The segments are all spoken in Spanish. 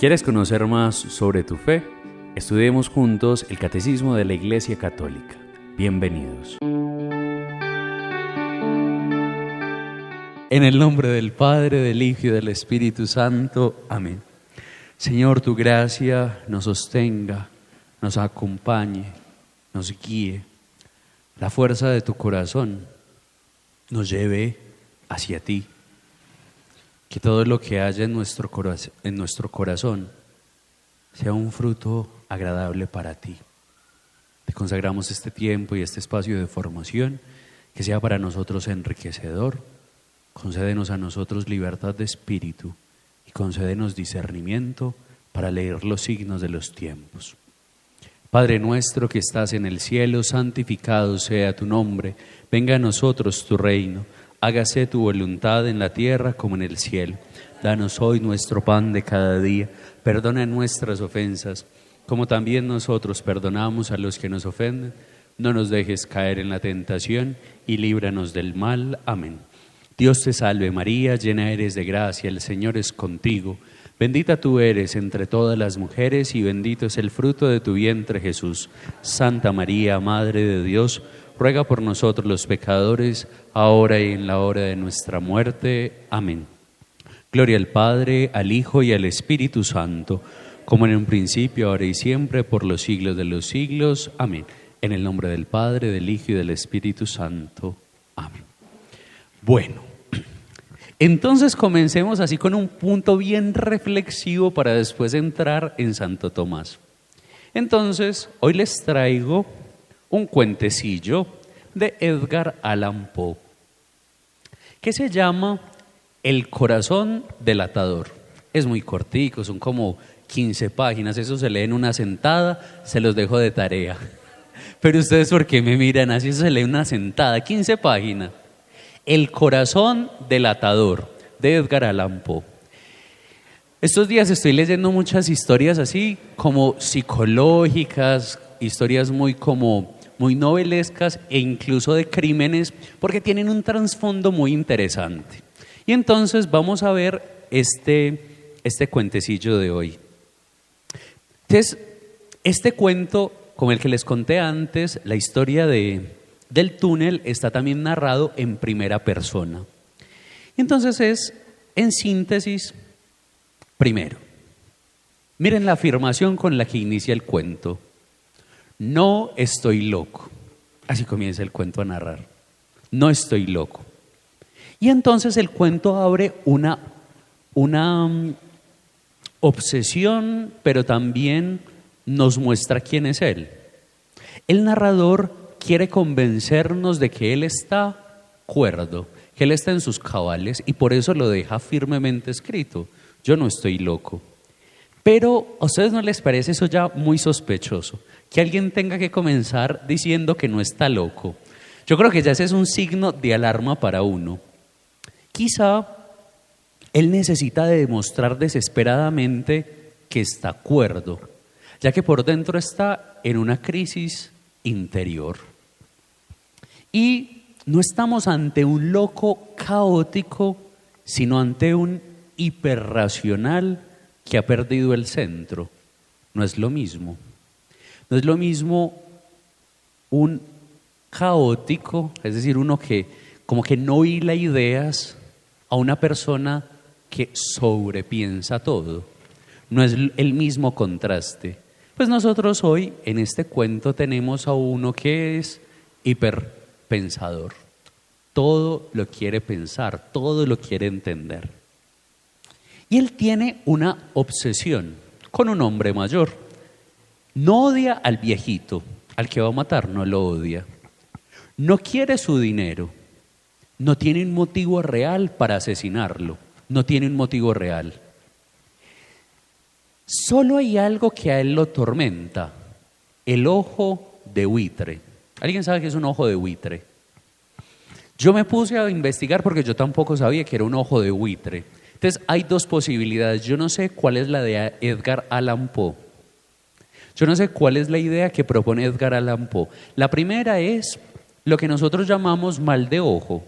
¿Quieres conocer más sobre tu fe? Estudiemos juntos el Catecismo de la Iglesia Católica. Bienvenidos. En el nombre del Padre, del Hijo y del Espíritu Santo. Amén. Señor, tu gracia nos sostenga, nos acompañe, nos guíe. La fuerza de tu corazón nos lleve hacia ti. Que todo lo que haya en nuestro corazón sea un fruto agradable para ti. Te consagramos este tiempo y este espacio de formación, que sea para nosotros enriquecedor. Concédenos a nosotros libertad de espíritu y concédenos discernimiento para leer los signos de los tiempos. Padre nuestro que estás en el cielo, santificado sea tu nombre. Venga a nosotros tu reino. Hágase tu voluntad en la tierra como en el cielo. Danos hoy nuestro pan de cada día. Perdona nuestras ofensas, como también nosotros perdonamos a los que nos ofenden. No nos dejes caer en la tentación y líbranos del mal. Amén. Dios te salve María, llena eres de gracia, el Señor es contigo. Bendita tú eres entre todas las mujeres y bendito es el fruto de tu vientre Jesús. Santa María, Madre de Dios, ruega por nosotros los pecadores, ahora y en la hora de nuestra muerte. Amén. Gloria al Padre, al Hijo y al Espíritu Santo, como en un principio, ahora y siempre, por los siglos de los siglos. Amén. En el nombre del Padre, del Hijo y del Espíritu Santo. Amén. Bueno, entonces comencemos así con un punto bien reflexivo para después entrar en Santo Tomás. Entonces, hoy les traigo un cuentecillo de Edgar Allan Poe, que se llama El corazón del atador. Es muy cortico, son como 15 páginas, eso se lee en una sentada, se los dejo de tarea. Pero ustedes, ¿por qué me miran así? Eso se lee en una sentada, 15 páginas. El corazón del atador, de Edgar Allan Poe. Estos días estoy leyendo muchas historias así, como psicológicas, historias muy novelescas e incluso de crímenes, porque tienen un trasfondo muy interesante. Y entonces vamos a ver este cuentecillo de hoy. Entonces, este cuento, como el que les conté antes, la historia del túnel está también narrado en primera persona. Entonces es, en síntesis, primero, miren la afirmación con la que inicia el cuento. No estoy loco. Así comienza el cuento a narrar. No estoy loco. Y entonces el cuento abre una obsesión, pero también nos muestra quién es él. El narrador quiere convencernos de que él está cuerdo, que él está en sus cabales y por eso lo deja firmemente escrito. Yo no estoy loco. Pero ¿a ustedes no les parece eso ya muy sospechoso? Que alguien tenga que comenzar diciendo que no está loco. Yo creo que ya ese es un signo de alarma para uno. Quizá él necesita de demostrar desesperadamente que está cuerdo, ya que por dentro está en una crisis interior. Y no estamos ante un loco caótico, sino ante un hiperracional que ha perdido el centro. No es lo mismo. No es lo mismo un caótico, es decir, uno que como que no hila ideas, a una persona que sobrepiensa todo. No es el mismo contraste. Pues nosotros hoy en este cuento tenemos a uno que es hiperpensador. Todo lo quiere pensar, todo lo quiere entender. Y él tiene una obsesión con un hombre mayor. No odia al viejito, al que va a matar, no lo odia. No quiere su dinero. No tiene un motivo real para asesinarlo. No tiene un motivo real. Solo hay algo que a él lo tormenta. El ojo de buitre. ¿Alguien sabe qué es un ojo de buitre? Yo me puse a investigar porque yo tampoco sabía que era un ojo de buitre. Entonces hay dos posibilidades. Yo no sé cuál es la de Edgar Allan Poe. Yo no sé cuál es la idea que propone Edgar Allan Poe. La primera es lo que nosotros llamamos mal de ojo.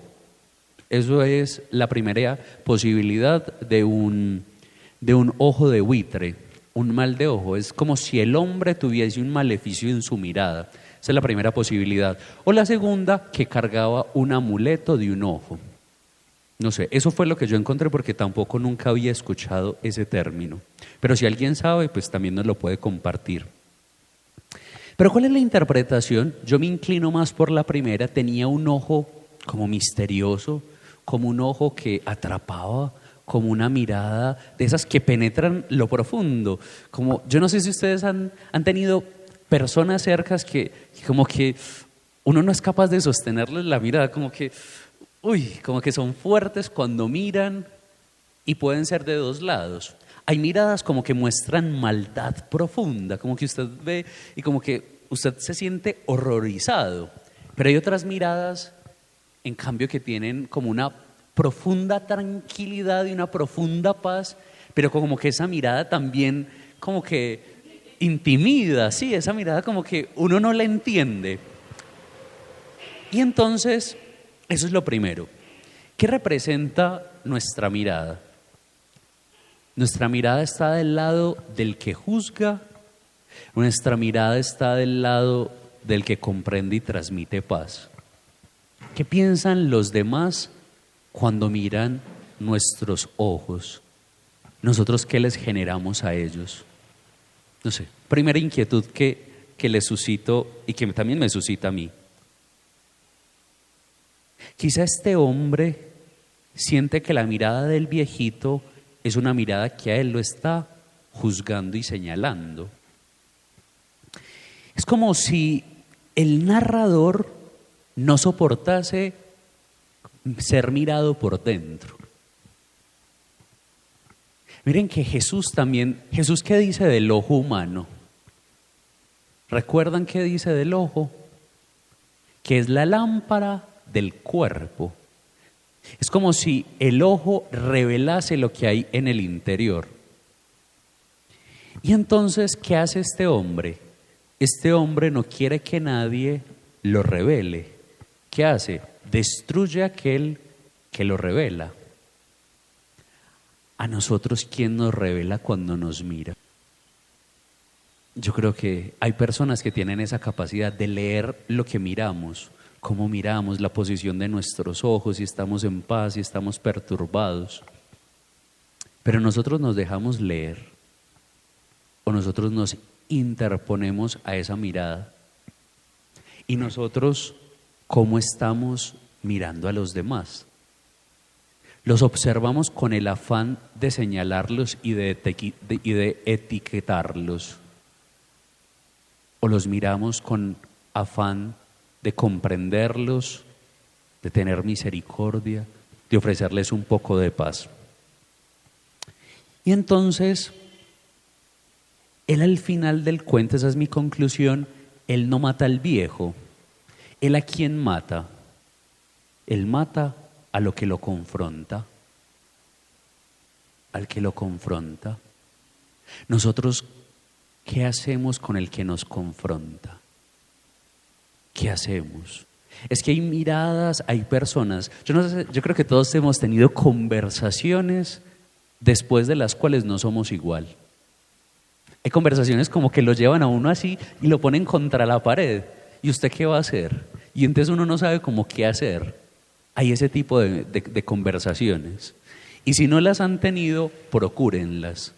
Eso es la primera posibilidad de un ojo de buitre. un mal de ojo. Es como si el hombre tuviese un maleficio en su mirada. Esa es la primera posibilidad. O la segunda, que cargaba un amuleto de un ojo. No sé, eso fue lo que yo encontré porque tampoco nunca había escuchado ese término. Pero si alguien sabe, pues también nos lo puede compartir. Pero ¿cuál es la interpretación? Yo me inclino más por la primera. Tenía un ojo como misterioso, como un ojo que atrapaba, como una mirada de esas que penetran lo profundo. Como, yo no sé si ustedes han tenido personas cercas que como que uno no es capaz de sostenerles la mirada, como que son fuertes cuando miran y pueden ser de dos lados. Hay miradas como que muestran maldad profunda, como que usted ve y como que usted se siente horrorizado. Pero hay otras miradas, en cambio, que tienen como una profunda tranquilidad y una profunda paz, pero como que esa mirada también como que intimida, sí, esa mirada como que uno no la entiende. Y entonces, eso es lo primero. ¿Qué representa nuestra mirada? Nuestra mirada está del lado del que juzga, nuestra mirada está del lado del que comprende y transmite paz. ¿Qué piensan los demás cuando miran nuestros ojos? ¿Nosotros qué les generamos a ellos? No sé, primera inquietud que les suscito y que también me suscita a mí. Quizá este hombre siente que la mirada del viejito es una mirada que a él lo está juzgando y señalando. Es como si el narrador no soportase ser mirado por dentro. Miren que Jesús ¿qué dice del ojo humano? ¿Recuerdan qué dice del ojo? Que es la lámpara del cuerpo. Es como si el ojo revelase lo que hay en el interior. Y entonces, ¿qué hace este hombre? Este hombre no quiere que nadie lo revele. ¿Qué hace? Destruye a aquel que lo revela. ¿A nosotros quién nos revela cuando nos mira? Yo creo que hay personas que tienen esa capacidad de leer lo que miramos, cómo miramos, la posición de nuestros ojos, si estamos en paz, si estamos perturbados. Pero nosotros nos dejamos leer o nosotros nos interponemos a esa mirada. Y nosotros, ¿cómo estamos mirando a los demás? Los observamos con el afán de señalarlos y de etiquetarlos. O los miramos con afán de comprenderlos, de tener misericordia, de ofrecerles un poco de paz. Y entonces, él al final del cuento, esa es mi conclusión, él no mata al viejo. ¿Él a quién mata? Él mata a lo que lo confronta. Al que lo confronta. Nosotros, ¿qué hacemos con el que nos confronta? ¿Qué hacemos? Es que hay miradas, hay personas. Yo creo que todos hemos tenido conversaciones después de las cuales no somos igual. Hay conversaciones como que lo llevan a uno así y lo ponen contra la pared. ¿Y usted qué va a hacer? Y entonces uno no sabe cómo qué hacer. Hay ese tipo de conversaciones. Y si no las han tenido, procúrenlas.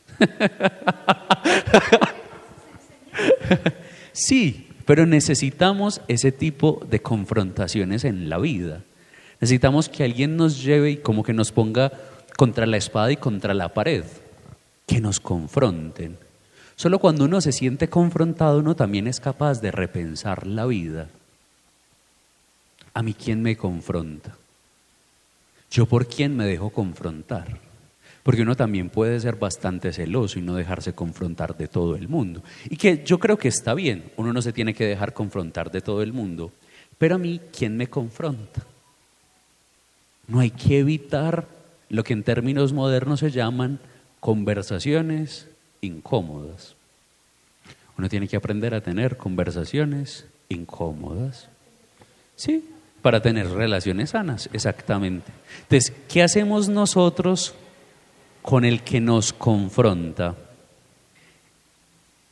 Sí, pero necesitamos ese tipo de confrontaciones en la vida. Necesitamos que alguien nos lleve y como que nos ponga contra la espada y contra la pared. Que nos confronten. Solo cuando uno se siente confrontado, uno también es capaz de repensar la vida. ¿A mí quién me confronta? ¿Yo por quién me dejo confrontar? Porque uno también puede ser bastante celoso y no dejarse confrontar de todo el mundo. Y que yo creo que está bien, uno no se tiene que dejar confrontar de todo el mundo. Pero a mí, ¿quién me confronta? No hay que evitar lo que en términos modernos se llaman conversaciones incómodas. Uno tiene que aprender a tener conversaciones incómodas. Sí, para tener relaciones sanas, exactamente. Entonces, ¿qué hacemos nosotros con el que nos confronta?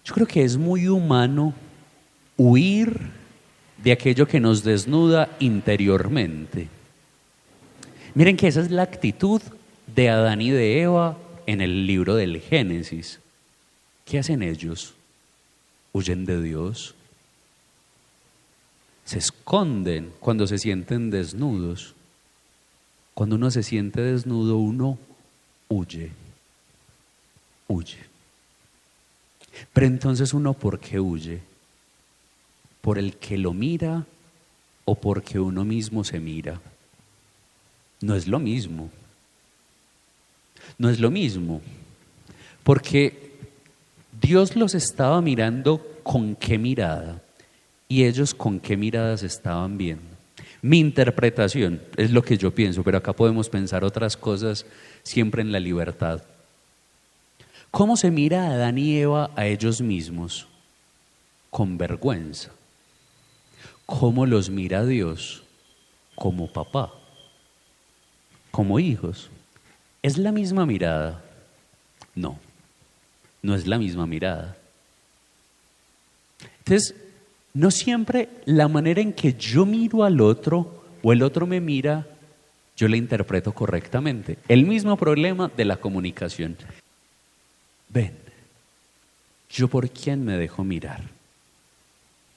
Yo creo que es muy humano huir de aquello que nos desnuda interiormente. Miren que esa es la actitud de Adán y de Eva en el libro del Génesis. ¿Qué hacen ellos? Huyen de Dios. Se esconden cuando se sienten desnudos. Cuando uno se siente desnudo, uno huye. Huye. Pero entonces uno, ¿por qué huye? ¿Por el que lo mira o porque uno mismo se mira? No es lo mismo. No es lo mismo. Porque Dios los estaba mirando con qué mirada y ellos con qué miradas estaban viendo. Mi interpretación es lo que yo pienso, pero acá podemos pensar otras cosas siempre en la libertad. ¿Cómo se mira a Adán y Eva a ellos mismos? Con vergüenza. ¿Cómo los mira Dios? Como papá, como hijos. ¿Es la misma mirada? No, no es la misma mirada. Entonces, no siempre la manera en que yo miro al otro o el otro me mira, yo la interpreto correctamente. El mismo problema de la comunicación. Ven, ¿yo por quién me dejo mirar?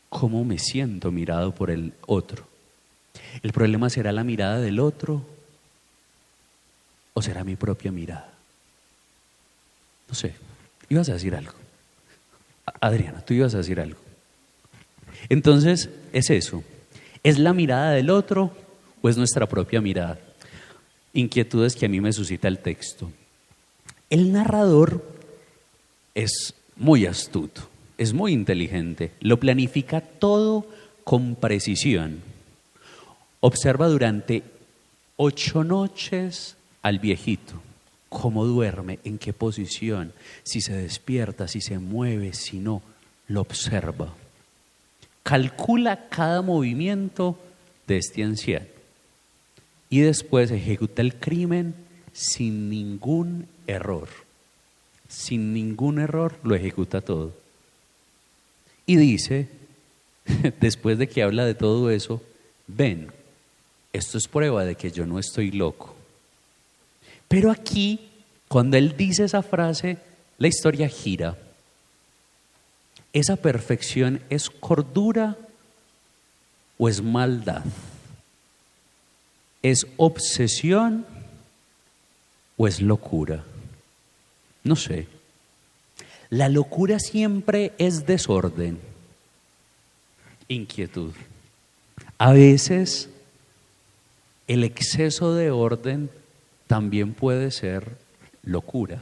¿Cómo me siento mirado por el otro? ¿El problema será la mirada del otro o será mi propia mirada? No sé, ibas a decir algo. Adriana, tú ibas a decir algo. Entonces, es eso. ¿Es la mirada del otro o es nuestra propia mirada? Inquietudes que a mí me suscita el texto. El narrador es muy astuto, es muy inteligente, lo planifica todo con precisión. Observa durante 8 noches al viejito, cómo duerme, en qué posición, si se despierta, si se mueve, si no, lo observa. Calcula cada movimiento de este anciano y después ejecuta el crimen sin ningún error. Sin ningún error lo ejecuta todo. Y dice, después de que habla de todo eso, ven, esto es prueba de que yo no estoy loco. Pero aquí, cuando él dice esa frase, la historia gira. ¿Esa perfección es cordura o es maldad? ¿Es obsesión o es locura? No sé. La locura siempre es desorden, inquietud. A veces el exceso de orden también puede ser locura.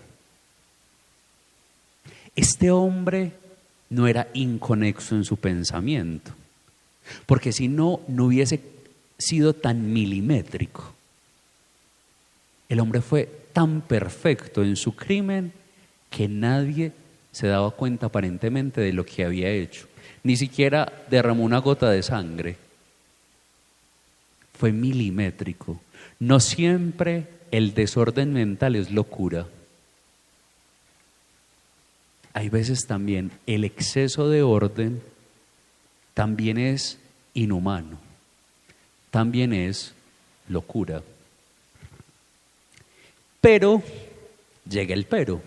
Este hombre no era inconexo en su pensamiento, porque si no, no hubiese sido tan milimétrico. El hombre fue tan perfecto en su crimen que nadie se daba cuenta aparentemente de lo que había hecho. Ni siquiera derramó una gota de sangre. Fue milimétrico. No siempre el desorden mental es locura. Hay veces también el exceso de orden también es inhumano, también es locura. Pero llega el pero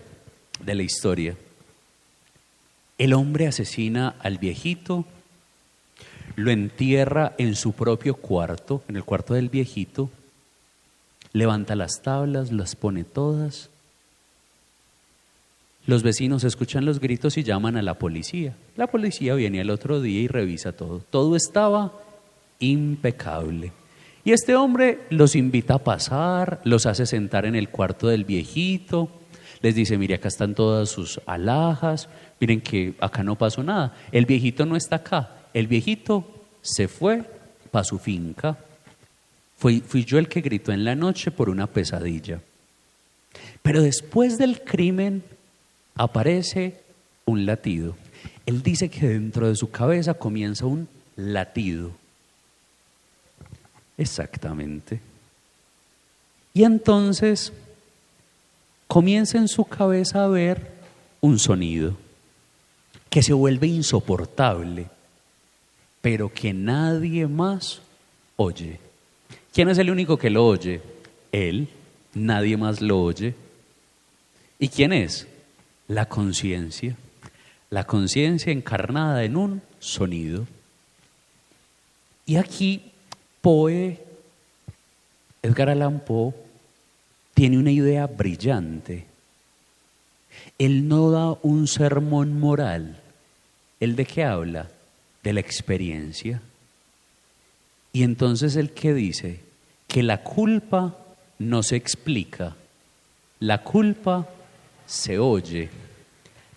de la historia. El hombre asesina al viejito, lo entierra en su propio cuarto, en el cuarto del viejito, levanta las tablas, las pone todas. Los vecinos escuchan los gritos y llaman a la policía. La policía viene al otro día y revisa todo. Todo estaba impecable. Y este hombre los invita a pasar, los hace sentar en el cuarto del viejito, les dice, mire, acá están todas sus alhajas, miren que acá no pasó nada. El viejito no está acá, el viejito se fue para su finca. Fui yo el que gritó en la noche por una pesadilla. Pero después del crimen aparece un latido. Él dice que dentro de su cabeza comienza un latido. Exactamente. Y entonces comienza en su cabeza a ver un sonido. que se vuelve insoportable, pero que nadie más oye. ¿Quién es el único que lo oye? Él, nadie más lo oye. ¿Y quién es? La conciencia. La conciencia encarnada en un sonido. Y aquí Edgar Allan Poe, tiene una idea brillante. Él no da un sermón moral. ¿Él de qué habla? De la experiencia. Y entonces él ¿qué dice? Que la culpa no se explica, la culpa se oye,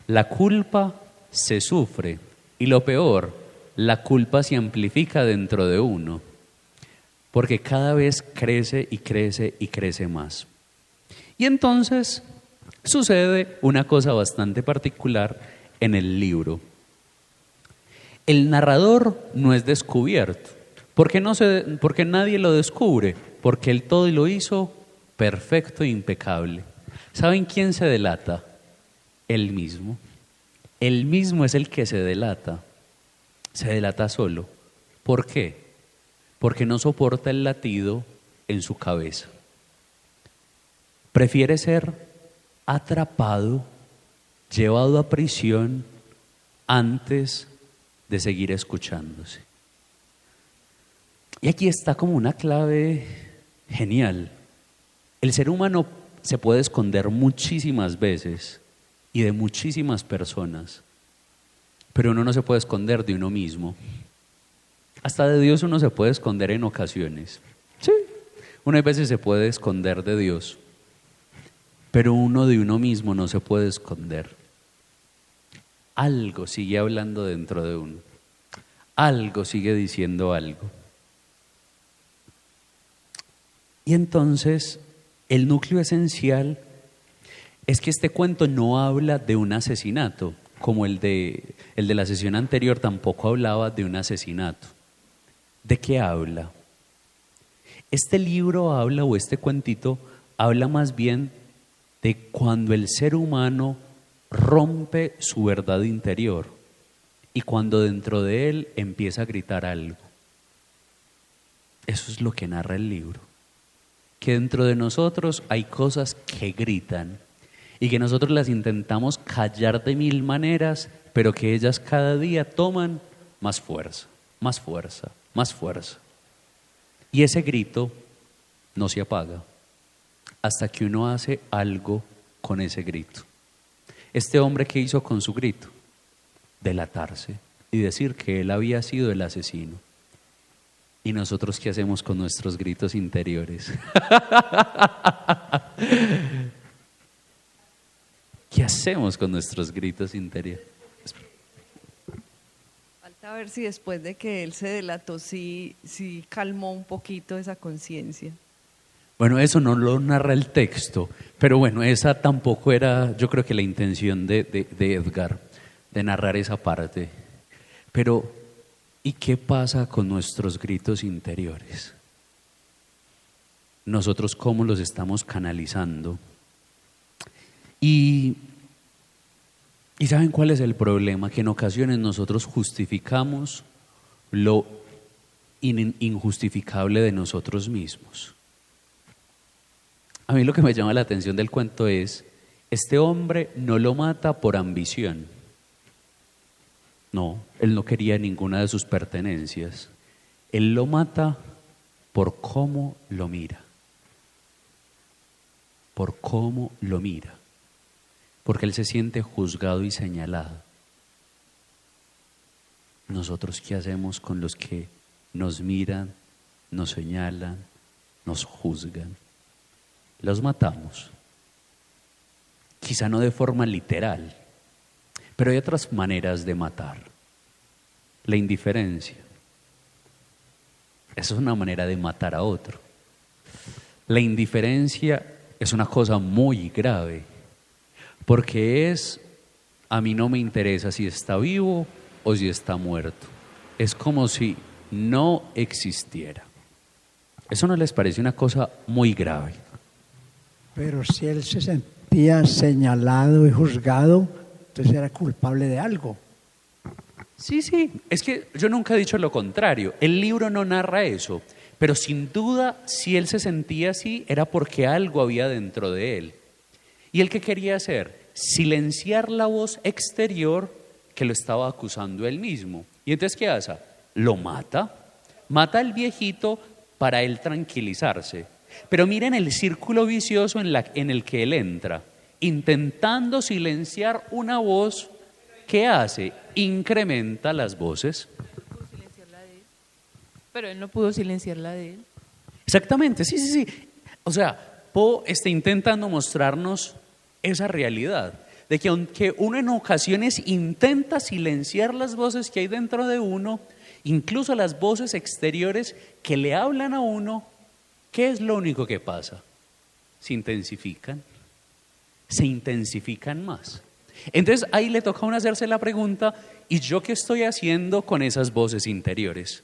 la culpa se sufre y lo peor, la culpa se amplifica dentro de uno, porque cada vez crece y crece y crece más. Y entonces sucede una cosa bastante particular en el libro. El narrador no es descubierto. ¿Por qué nadie lo descubre? Porque él todo lo hizo perfecto e impecable. ¿Saben quién se delata? Él mismo. Él mismo es el que se delata. Se delata solo. ¿Por qué? Porque no soporta el latido en su cabeza. Prefiere ser atrapado, llevado a prisión, antes de seguir escuchándose. Y aquí está como una clave genial. El ser humano se puede esconder muchísimas veces y de muchísimas personas, pero uno no se puede esconder de uno mismo. Hasta de Dios uno se puede esconder en ocasiones. Sí, uno a veces se puede esconder de Dios, pero uno de uno mismo no se puede esconder. Algo sigue hablando dentro de uno. Algo sigue diciendo algo. Y entonces, el núcleo esencial es que este cuento no habla de un asesinato, como el de la sesión anterior tampoco hablaba de un asesinato. ¿De qué habla? Este libro habla, o este cuentito, habla más bien de cuando el ser humano rompe su verdad interior y cuando dentro de él empieza a gritar algo. Eso es lo que narra el libro. Que dentro de nosotros hay cosas que gritan y que nosotros las intentamos callar de mil maneras, pero que ellas cada día toman más fuerza, más fuerza, más fuerza. Y ese grito no se apaga hasta que uno hace algo con ese grito. Este hombre, ¿qué hizo con su grito? Delatarse y decir que él había sido el asesino. ¿Y nosotros qué hacemos con nuestros gritos interiores? ¿Qué hacemos con nuestros gritos interiores? Falta ver si después de que él se delató, sí calmó un poquito esa conciencia. Bueno, eso no lo narra el texto, pero bueno, esa tampoco era, yo creo que la intención de Edgar, de narrar esa parte. Pero, ¿y qué pasa con nuestros gritos interiores? Nosotros cómo los estamos canalizando. Y ¿saben cuál es el problema? Que en ocasiones nosotros justificamos lo injustificable de nosotros mismos. A mí lo que me llama la atención del cuento es, este hombre no lo mata por ambición. No, él no quería ninguna de sus pertenencias. Él lo mata por cómo lo mira. Por cómo lo mira. Porque él se siente juzgado y señalado. ¿Nosotros qué hacemos con los que nos miran, nos señalan, nos juzgan? Los matamos. Quizá no de forma literal, pero hay otras maneras de matar. La indiferencia. Esa es una manera de matar a otro. La indiferencia es una cosa muy grave, porque a mí no me interesa si está vivo o si está muerto. Es como si no existiera. ¿Eso no les parece una cosa muy grave? Pero si él se sentía señalado y juzgado, entonces era culpable de algo. Sí, sí, es que yo nunca he dicho lo contrario. El libro no narra eso, pero sin duda, si él se sentía así, era porque algo había dentro de él. ¿Y él qué quería hacer? Silenciar la voz exterior que lo estaba acusando él mismo. ¿Y entonces qué hace? Lo mata. Mata al viejito para él tranquilizarse. Pero miren el círculo vicioso en el que él entra, intentando silenciar una voz. ¿Qué hace? Incrementa las voces. Pero él no pudo silenciar la de él. Exactamente, sí, sí, sí. O sea, Poe está intentando mostrarnos esa realidad, de que aunque uno en ocasiones intenta silenciar las voces que hay dentro de uno, incluso las voces exteriores que le hablan a uno, ¿qué es lo único que pasa? Se intensifican más. Entonces ahí le toca a uno hacerse la pregunta, ¿y yo qué estoy haciendo con esas voces interiores?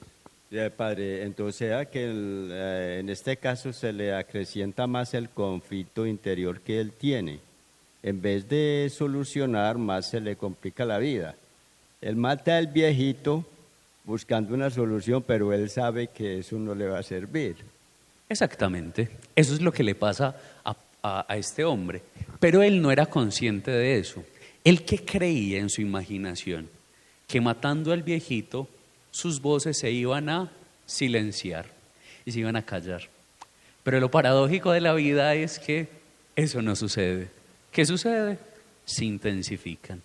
Padre, entonces en este caso se le acrecienta más el conflicto interior que él tiene. En vez de solucionar, más se le complica la vida. Él mata al viejito buscando una solución, pero él sabe que eso no le va a servir. Exactamente, eso es lo que le pasa a este hombre, pero él no era consciente de eso. Él que creía en su imaginación, que matando al viejito, sus voces se iban a silenciar y se iban a callar. Pero lo paradójico de la vida es que eso no sucede. ¿Qué sucede? Se intensifican.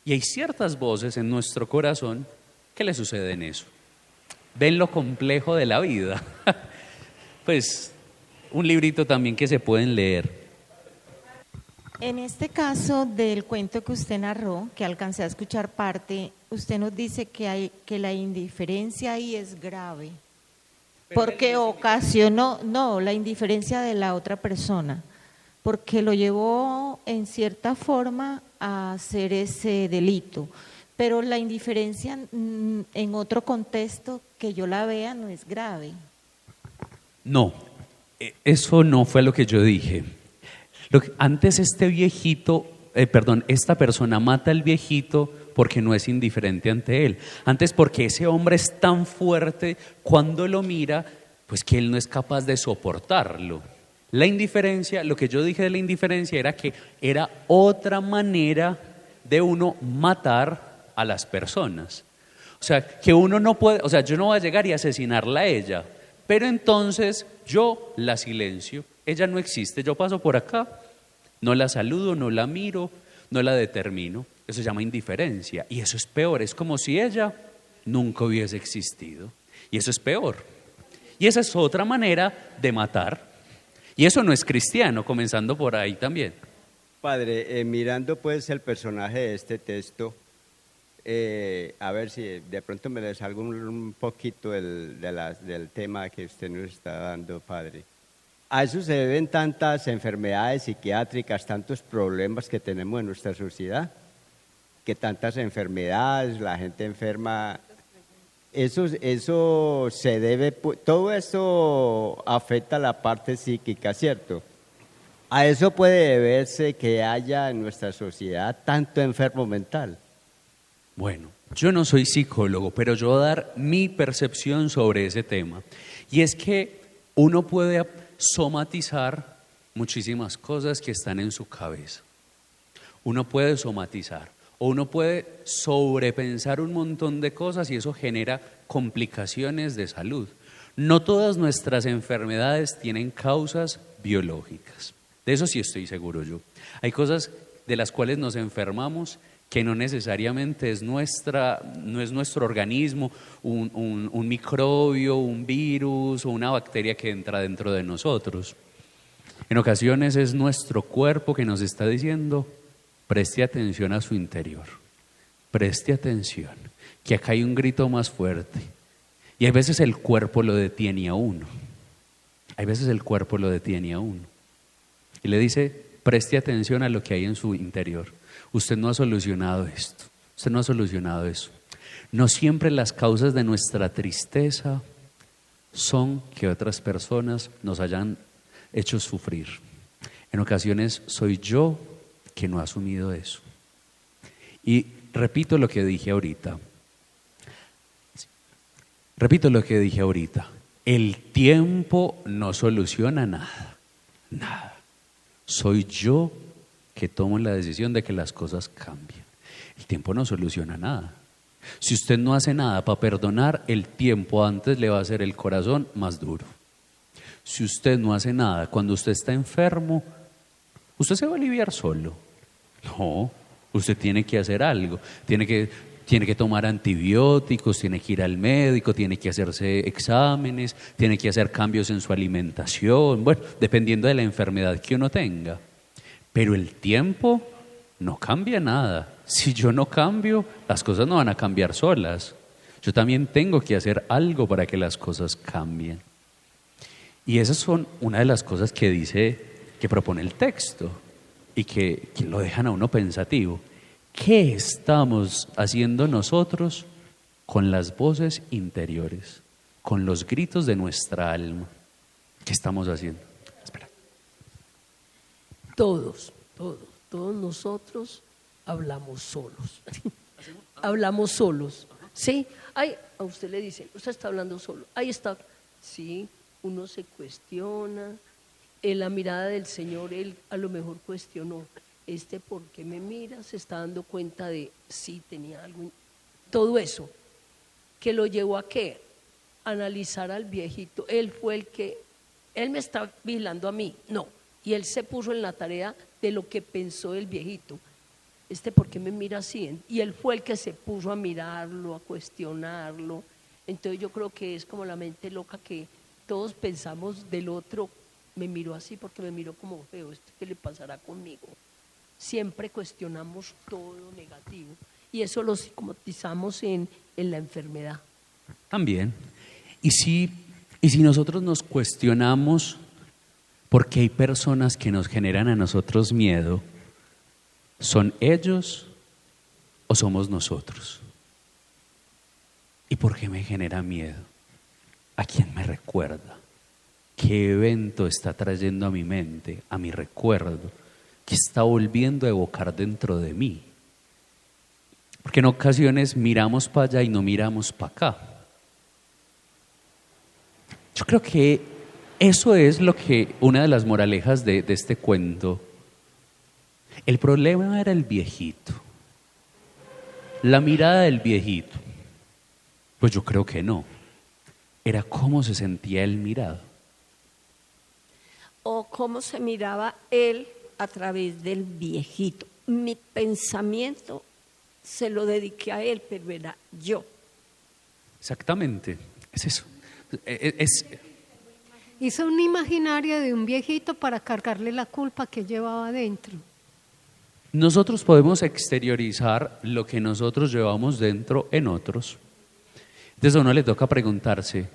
Y hay ciertas voces en nuestro corazón que le suceden eso. ¿Ven lo complejo de la vida? Pues un librito también que se pueden leer. En este caso del cuento que usted narró, que alcancé a escuchar parte, usted nos dice que la indiferencia ahí es grave, porque ocasionó, no, la indiferencia de la otra persona, porque lo llevó en cierta forma a hacer ese delito, pero la indiferencia en otro contexto que yo la vea no es grave. No, eso no fue lo que yo dije. Antes esta persona mata al viejito porque no es indiferente ante él. Antes porque ese hombre es tan fuerte cuando lo mira, pues que él no es capaz de soportarlo. La indiferencia, lo que yo dije de la indiferencia era que era otra manera de uno matar a las personas. O sea, que uno no puede, o sea, yo no voy a llegar y asesinarla a ella, pero entonces yo la silencio. Ella no existe, yo paso por acá, no la saludo, no la miro, no la determino. Eso se llama indiferencia y eso es peor, es como si ella nunca hubiese existido y eso es peor. Y esa es otra manera de matar y eso no es cristiano, comenzando por ahí también. Padre, mirando pues el personaje de este texto, a ver si de pronto me les salgo un poquito del tema que usted nos está dando, Padre. A eso se deben tantas enfermedades psiquiátricas, tantos problemas que tenemos en nuestra sociedad, que tantas enfermedades, la gente enferma, eso se debe, todo eso afecta la parte psíquica, ¿cierto? A eso puede deberse que haya en nuestra sociedad tanto enfermo mental. Bueno, yo no soy psicólogo, pero yo voy a dar mi percepción sobre ese tema. Y es que uno puede somatizar muchísimas cosas que están en su cabeza. Uno puede somatizar o uno puede sobrepensar un montón de cosas y eso genera complicaciones de salud. No todas nuestras enfermedades tienen causas biológicas. De eso sí estoy seguro yo. Hay cosas de las cuales nos enfermamos que no necesariamente no es nuestro organismo, un microbio, un virus o una bacteria que entra dentro de nosotros. En ocasiones es nuestro cuerpo que nos está diciendo, preste atención a su interior, preste atención, que acá hay un grito más fuerte. Y a veces el cuerpo lo detiene a uno, y le dice, preste atención a lo que hay en su interior. Usted no ha solucionado esto, usted no ha solucionado eso. No siempre las causas de nuestra tristeza son que otras personas nos hayan hecho sufrir. En ocasiones soy yo que no he asumido eso. Y repito lo que dije ahorita, Repito lo que dije ahorita. El tiempo no soluciona nada. Nada. Soy yo que tomo la decisión de que las cosas cambien. El tiempo no soluciona nada. Si usted no hace nada para perdonar, el tiempo antes le va a hacer el corazón más duro. Si usted no hace nada cuando usted está enfermo, usted se va a aliviar solo. No, usted tiene que hacer algo. Tiene que tomar antibióticos, tiene que ir al médico, tiene que hacerse exámenes, tiene que hacer cambios en su alimentación, bueno, dependiendo de la enfermedad que uno tenga. Pero el tiempo no cambia nada. Si yo no cambio, las cosas no van a cambiar solas. Yo también tengo que hacer algo para que las cosas cambien. Y esas son una de las cosas que propone el texto y que lo dejan a uno pensativo. ¿Qué estamos haciendo nosotros con las voces interiores, con los gritos de nuestra alma? ¿Qué estamos haciendo? Espera. Todos nosotros hablamos solos. Hablamos solos. ¿Sí? Ay, a usted le dicen, usted está hablando solo. Ahí está. Sí, uno se cuestiona. En la mirada del Señor, Él a lo mejor cuestionó. ¿Por qué me mira? Se está dando cuenta de sí, tenía algo. Todo eso, que lo llevó a ¿qué? Analizar al viejito. Él me está vigilando a mí. No. Y él se puso en la tarea de lo que pensó el viejito. ¿Por qué me mira así? Y él fue el que se puso a mirarlo, a cuestionarlo. Entonces yo creo que es como la mente loca que todos pensamos del otro. Me miró así porque me miró como feo. ¿Qué le pasará conmigo? Siempre cuestionamos todo negativo. Y eso lo psicomatizamos en la enfermedad. También. Y si nosotros nos cuestionamos porque hay personas que nos generan a nosotros miedo, ¿son ellos o somos nosotros? ¿Y por qué me genera miedo? ¿A quién me recuerda? ¿Qué evento está trayendo a mi mente, a mi recuerdo, que está volviendo a evocar dentro de mí? Porque en ocasiones miramos para allá y no miramos para acá. Yo creo que eso es una de las moralejas de este cuento. El problema era el viejito. La mirada del viejito. Pues yo creo que no. Era cómo se sentía el mirado. O cómo se miraba él a través del viejito. Mi pensamiento se lo dediqué a él, pero era yo. Exactamente, es eso. Hizo una imaginaria de un viejito para cargarle la culpa que llevaba adentro. Nosotros podemos exteriorizar lo que nosotros llevamos dentro en otros. Entonces a uno le toca preguntarse,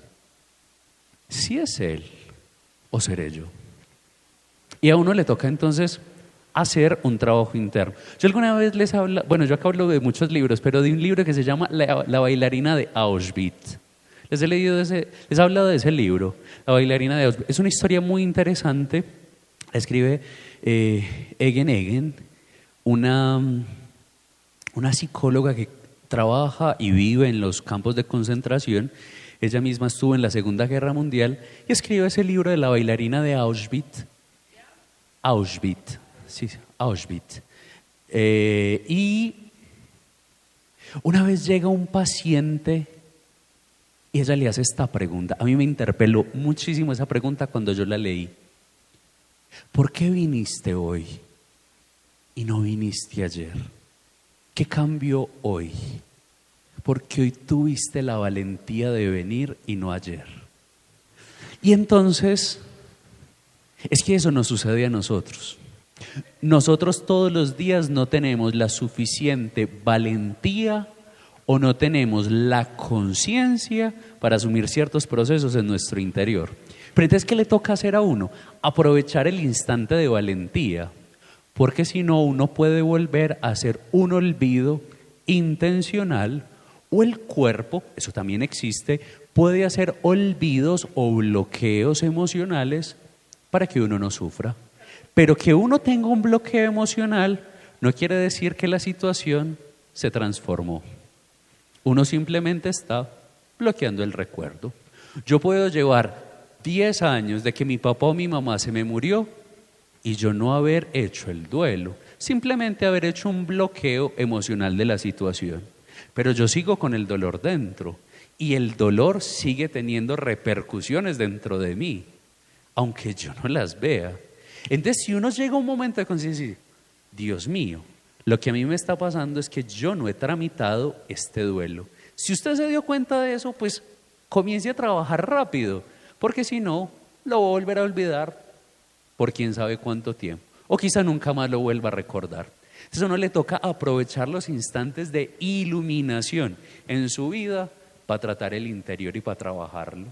¿si es él o seré yo? Y a uno le toca entonces hacer un trabajo interno. Yo alguna vez yo acá hablo de muchos libros, pero de un libro que se llama La bailarina de Auschwitz. Les he hablado de ese libro, La bailarina de Auschwitz. Es una historia muy interesante. La escribe Egen Egen, una psicóloga que trabaja y vive en los campos de concentración. Ella misma estuvo en la Segunda Guerra Mundial y escribe ese libro de La bailarina de Auschwitz. Auschwitz. Y una vez llega un paciente y ella le hace esta pregunta. A mí me interpeló muchísimo esa pregunta cuando yo la leí. ¿Por qué viniste hoy y no viniste ayer? ¿Qué cambió hoy? Porque hoy tuviste la valentía de venir y no ayer. Y entonces, es que eso nos sucede a nosotros. Nosotros todos los días no tenemos la suficiente valentía o no tenemos la conciencia para asumir ciertos procesos en nuestro interior. Pero entonces, ¿qué le toca hacer a uno? Aprovechar el instante de valentía, porque si no, uno puede volver a hacer un olvido intencional, o el cuerpo, eso también existe, puede hacer olvidos o bloqueos emocionales para que uno no sufra. Pero que uno tenga un bloqueo emocional no quiere decir que la situación se transformó. Uno simplemente está bloqueando el recuerdo. Yo puedo llevar 10 años de que mi papá o mi mamá se me murió y yo no haber hecho el duelo, simplemente haber hecho un bloqueo emocional de la situación. Pero yo sigo con el dolor dentro y el dolor sigue teniendo repercusiones dentro de mí, aunque yo no las vea. Entonces, si uno llega a un momento de conciencia, Dios mío, lo que a mí me está pasando es que yo no he tramitado este duelo. Si usted se dio cuenta de eso, pues comience a trabajar rápido, porque si no, lo va a volver a olvidar por quién sabe cuánto tiempo, o quizá nunca más lo vuelva a recordar. Entonces a uno le toca aprovechar los instantes de iluminación en su vida para tratar el interior y para trabajarlo.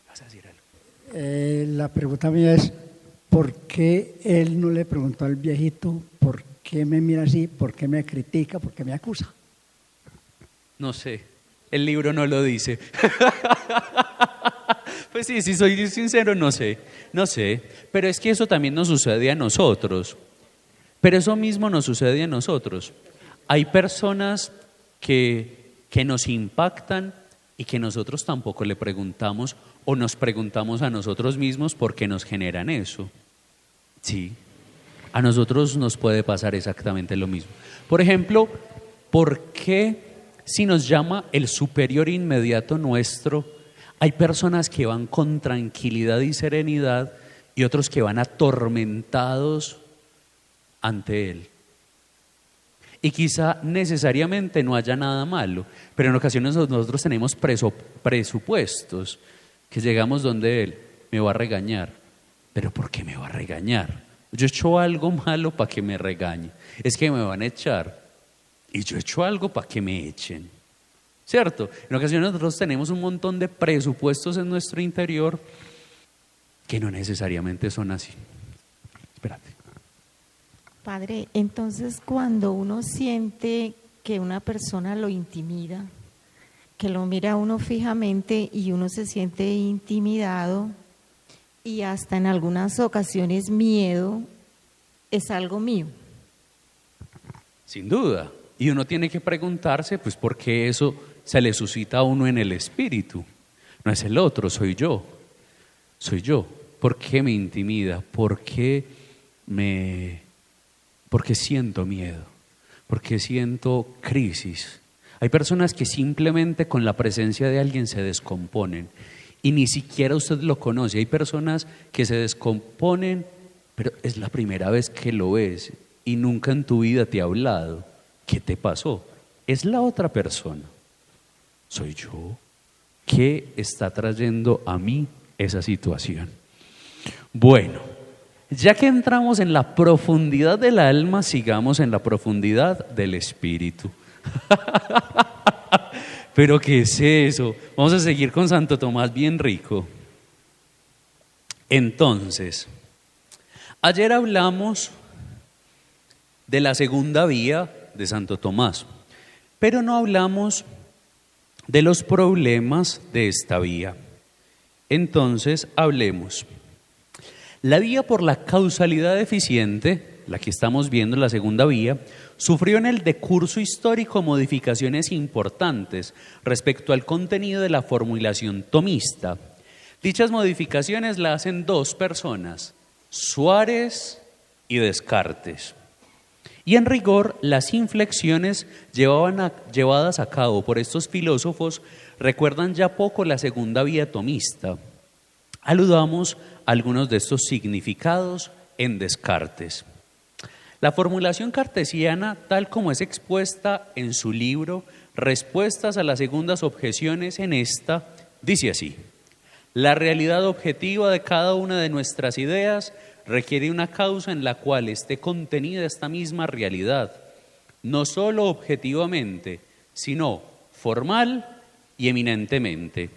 ¿Vas a decir algo? La pregunta mía es, ¿por qué él no le preguntó al viejito por qué me mira así, por qué me critica, por qué me acusa? No sé, el libro no lo dice. Pues sí, si soy sincero, no sé, pero es que eso también nos sucede a nosotros, pero eso mismo nos sucede a nosotros. Hay personas que nos impactan y que nosotros tampoco le preguntamos o nos preguntamos a nosotros mismos por qué nos generan eso. Sí, a nosotros nos puede pasar exactamente lo mismo. Por ejemplo, ¿por qué si nos llama el superior inmediato nuestro, hay personas que van con tranquilidad y serenidad y otros que van atormentados ante él? Y quizá necesariamente no haya nada malo, pero en ocasiones nosotros tenemos presupuestos que llegamos donde él me va a regañar. ¿Pero por qué me va a regañar? Yo he hecho algo malo para que me regañe. Es que me van a echar y yo he hecho algo para que me echen. ¿Cierto? En ocasiones nosotros tenemos un montón de presupuestos en nuestro interior que no necesariamente son así. Espérate. Padre, entonces cuando uno siente que una persona lo intimida, que lo mira a uno fijamente y uno se siente intimidado y hasta en algunas ocasiones miedo, es algo mío. Sin duda. Y uno tiene que preguntarse, pues, ¿por qué eso se le suscita a uno en el espíritu? No es el otro, soy yo. Soy yo. ¿Por qué me intimida? ¿Por qué siento miedo? ¿Por qué siento crisis? Hay personas que simplemente con la presencia de alguien se descomponen y ni siquiera usted lo conoce. Hay personas que se descomponen, pero es la primera vez que lo ves y nunca en tu vida te ha hablado. ¿Qué te pasó? Es la otra persona. ¿Soy yo? ¿Qué está trayendo a mí esa situación? Bueno, ya que entramos en la profundidad del alma, sigamos en la profundidad del espíritu. ¿Pero qué es eso? Vamos a seguir con Santo Tomás bien rico. Entonces, ayer hablamos de la segunda vía de Santo Tomás, pero no hablamos de los problemas de esta vía. Entonces, hablemos. La vía por la causalidad eficiente, la que estamos viendo, la segunda vía, sufrió en el decurso histórico modificaciones importantes respecto al contenido de la formulación tomista. Dichas modificaciones la hacen dos personas, Suárez y Descartes. Y en rigor, las inflexiones llevadas a cabo por estos filósofos recuerdan ya poco la segunda vía tomista. Aludamos a algunos de estos significados en Descartes. La formulación cartesiana, tal como es expuesta en su libro Respuestas a las segundas objeciones en esta, dice así: la realidad objetiva de cada una de nuestras ideas requiere una causa en la cual esté contenida esta misma realidad, no solo objetivamente, sino formal y eminentemente.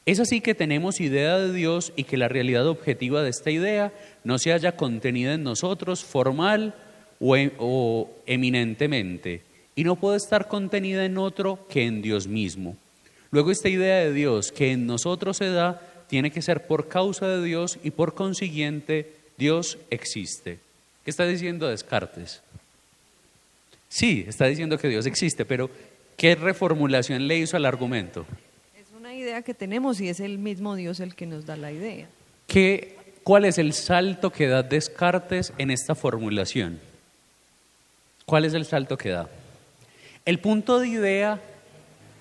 Es así que tenemos idea de Dios y que la realidad objetiva de esta idea no se halla contenida en nosotros formal o eminentemente, y no puede estar contenida en otro que en Dios mismo. Luego esta idea de Dios que en nosotros se da tiene que ser por causa de Dios y por consiguiente Dios existe. ¿Qué está diciendo Descartes? Sí, está diciendo que Dios existe, pero ¿qué reformulación le hizo al argumento? Es una idea que tenemos y es el mismo Dios el que nos da la idea. ¿Cuál es el salto que da Descartes en esta formulación? ¿Cuál es el salto que da? El punto de idea,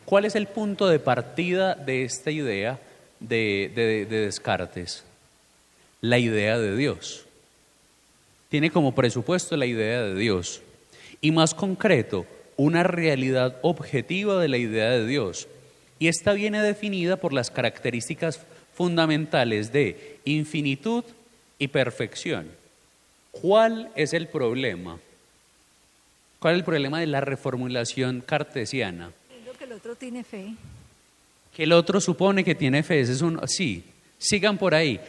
¿cuál es el punto de partida de esta idea de Descartes? La idea de Dios. Tiene como presupuesto la idea de Dios. Y más concreto, una realidad objetiva de la idea de Dios. Y esta viene definida por las características fundamentales de infinitud y perfección. ¿Cuál es el problema? ¿Cuál es el problema de la reformulación cartesiana? Que el otro tiene fe. Que el otro supone que tiene fe. Ese es sí, sigan por ahí.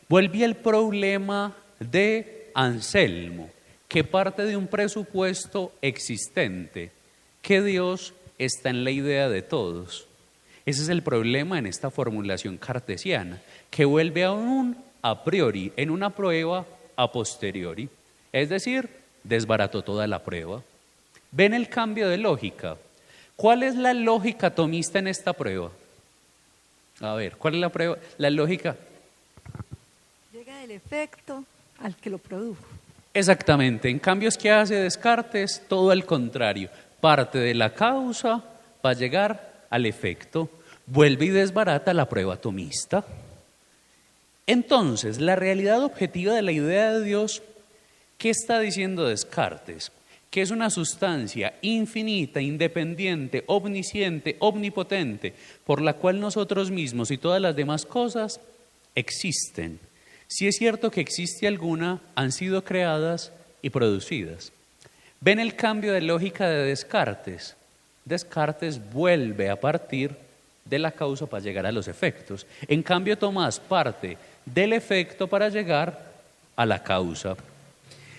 Vuelve el problema de Anselmo, que parte de un presupuesto existente, que Dios está en la idea de todos. Ese es el problema en esta formulación cartesiana, que vuelve a un a priori, en una prueba a posteriori. Es decir, desbarató toda la prueba. ¿Ven el cambio de lógica? ¿Cuál es la lógica tomista en esta prueba? A ver, ¿cuál es la prueba? La lógica. Llega del efecto al que lo produjo. Exactamente. En cambio, ¿qué hace Descartes? Todo al contrario. Parte de la causa para llegar al efecto. Vuelve y desbarata la prueba tomista. Entonces, la realidad objetiva de la idea de Dios, ¿qué está diciendo Descartes? Que es una sustancia infinita, independiente, omnisciente, omnipotente, por la cual nosotros mismos y todas las demás cosas existen. Si es cierto que existe alguna, han sido creadas y producidas. ¿Ven el cambio de lógica de Descartes? Descartes vuelve a partir de la causa para llegar a los efectos. En cambio, Tomás parte del efecto para llegar a la causa.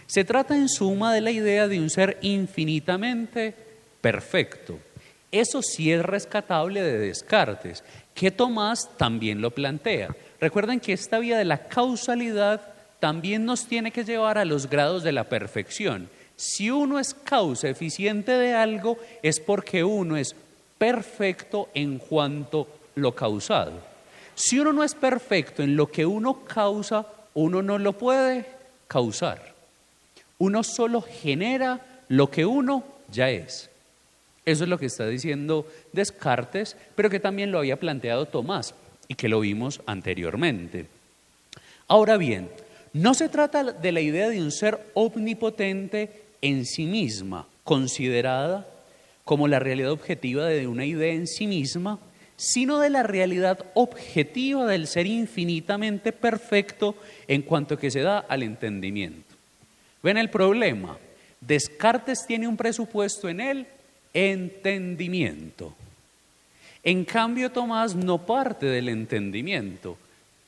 Se trata en suma de la idea de un ser infinitamente perfecto. Eso sí es rescatable de Descartes, que Tomás también lo plantea. Recuerden que esta vía de la causalidad también nos tiene que llevar a los grados de la perfección. Si uno es causa eficiente de algo, es porque uno es perfecto en cuanto lo causado. Si uno no es perfecto en lo que uno causa, uno no lo puede causar. Uno solo genera lo que uno ya es. Eso es lo que está diciendo Descartes, pero que también lo había planteado Tomás y que lo vimos anteriormente. Ahora bien, no se trata de la idea de un ser omnipotente en sí misma, considerada como la realidad objetiva de una idea en sí misma, sino de la realidad objetiva del ser infinitamente perfecto en cuanto que se da al entendimiento. ¿Ven el problema? Descartes tiene un presupuesto en el entendimiento. En cambio, Tomás no parte del entendimiento.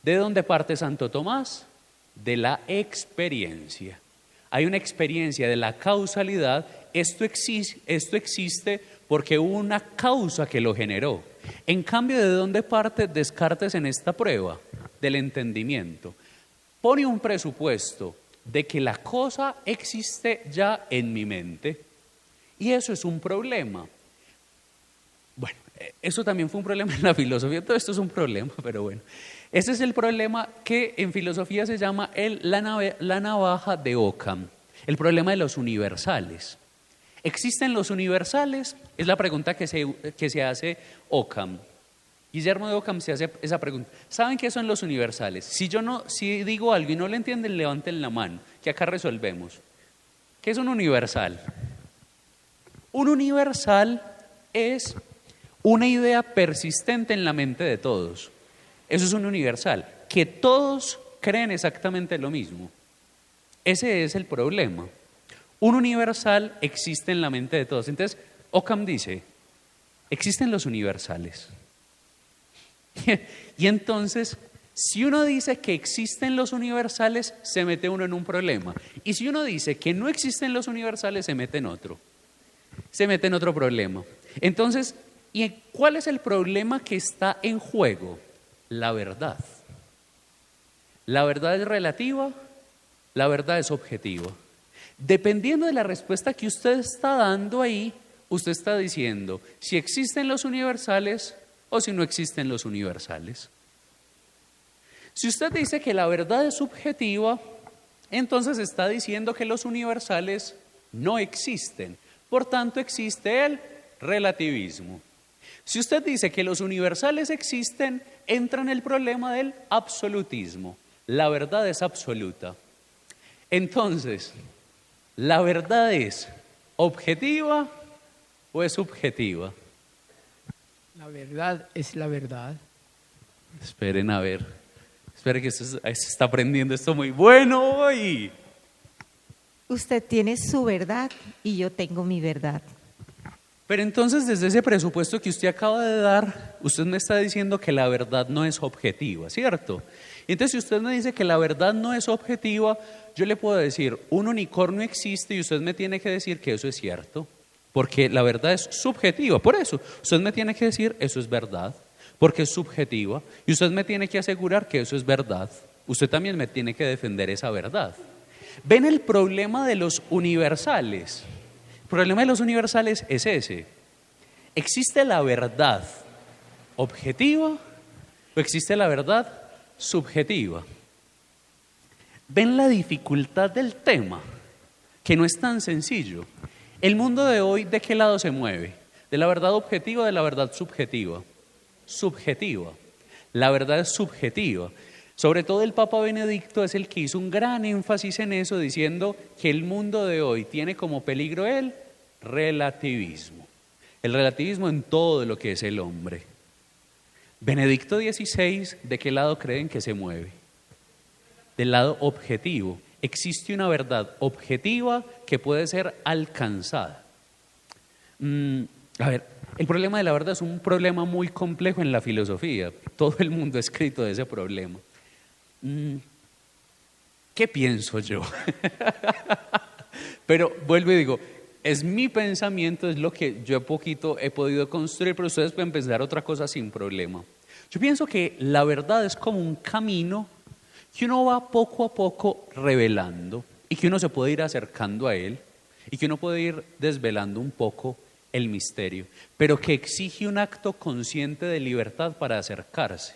¿De dónde parte Santo Tomás? De la experiencia. Hay una experiencia de la causalidad. Esto existe porque hubo una causa que lo generó. En cambio, ¿de dónde parte Descartes en esta prueba? Del entendimiento. Pone un presupuesto de que la cosa existe ya en mi mente, y eso es un problema. Bueno, eso también fue un problema en la filosofía, todo esto es un problema, pero bueno. Ese es el problema que en filosofía se llama la navaja de Occam, el problema de los universales. ¿Existen los universales? Es la pregunta que se hace Occam. Guillermo de Occam se hace esa pregunta. ¿Saben qué son los universales? Si digo algo y no lo entienden, levanten la mano, que acá resolvemos. ¿Qué es un universal? Un universal es una idea persistente en la mente de todos. Eso es un universal, que todos creen exactamente lo mismo. Ese es el problema. Un universal existe en la mente de todos. Entonces, Occam dice, existen los universales. Y entonces, si uno dice que existen los universales, se mete uno en un problema. Y si uno dice que no existen los universales, se mete en otro. Se mete en otro problema. Entonces, ¿y cuál es el problema que está en juego? La verdad. La verdad es relativa, la verdad es objetiva. Dependiendo de la respuesta que usted está dando ahí, usted está diciendo, si existen los universales, o si no existen los universales. Si usted dice que la verdad es subjetiva, entonces está diciendo que los universales no existen. Por tanto, existe el relativismo. Si usted dice que los universales existen, entra en el problema del absolutismo. La verdad es absoluta. Entonces, ¿la verdad es objetiva o es subjetiva? La verdad es la verdad. Esperen a ver. Esperen que se está aprendiendo esto muy bueno hoy. Usted tiene su verdad y yo tengo mi verdad. Pero entonces, desde ese presupuesto que usted acaba de dar, usted me está diciendo que la verdad no es objetiva, ¿cierto? Entonces, si usted me dice que la verdad no es objetiva, yo le puedo decir, un unicornio existe y usted me tiene que decir que eso es cierto, porque la verdad es subjetiva. Por eso, usted me tiene que decir, eso es verdad, porque es subjetiva, y usted me tiene que asegurar que eso es verdad. Usted también me tiene que defender esa verdad. ¿Ven el problema de los universales? El problema de los universales es ese. ¿Existe la verdad objetiva o existe la verdad subjetiva? ¿Ven la dificultad del tema? Que no es tan sencillo. El mundo de hoy, ¿de qué lado se mueve? ¿De la verdad objetiva o de la verdad subjetiva? Subjetiva. La verdad es subjetiva. Sobre todo el Papa Benedicto es el que hizo un gran énfasis en eso, diciendo que el mundo de hoy tiene como peligro el relativismo. El relativismo en todo lo que es el hombre. Benedicto XVI, ¿de qué lado creen que se mueve? Del lado objetivo. Existe una verdad objetiva que puede ser alcanzada. A ver, el problema de la verdad es un problema muy complejo en la filosofía. Todo el mundo ha escrito de ese problema. ¿Qué pienso yo? Pero vuelvo y digo, es mi pensamiento, es lo que yo poquito he podido construir, pero ustedes pueden pensar otra cosa sin problema. Yo pienso que la verdad es como un camino que uno va poco a poco revelando y que uno se puede ir acercando a él y que uno puede ir desvelando un poco el misterio, pero que exige un acto consciente de libertad para acercarse.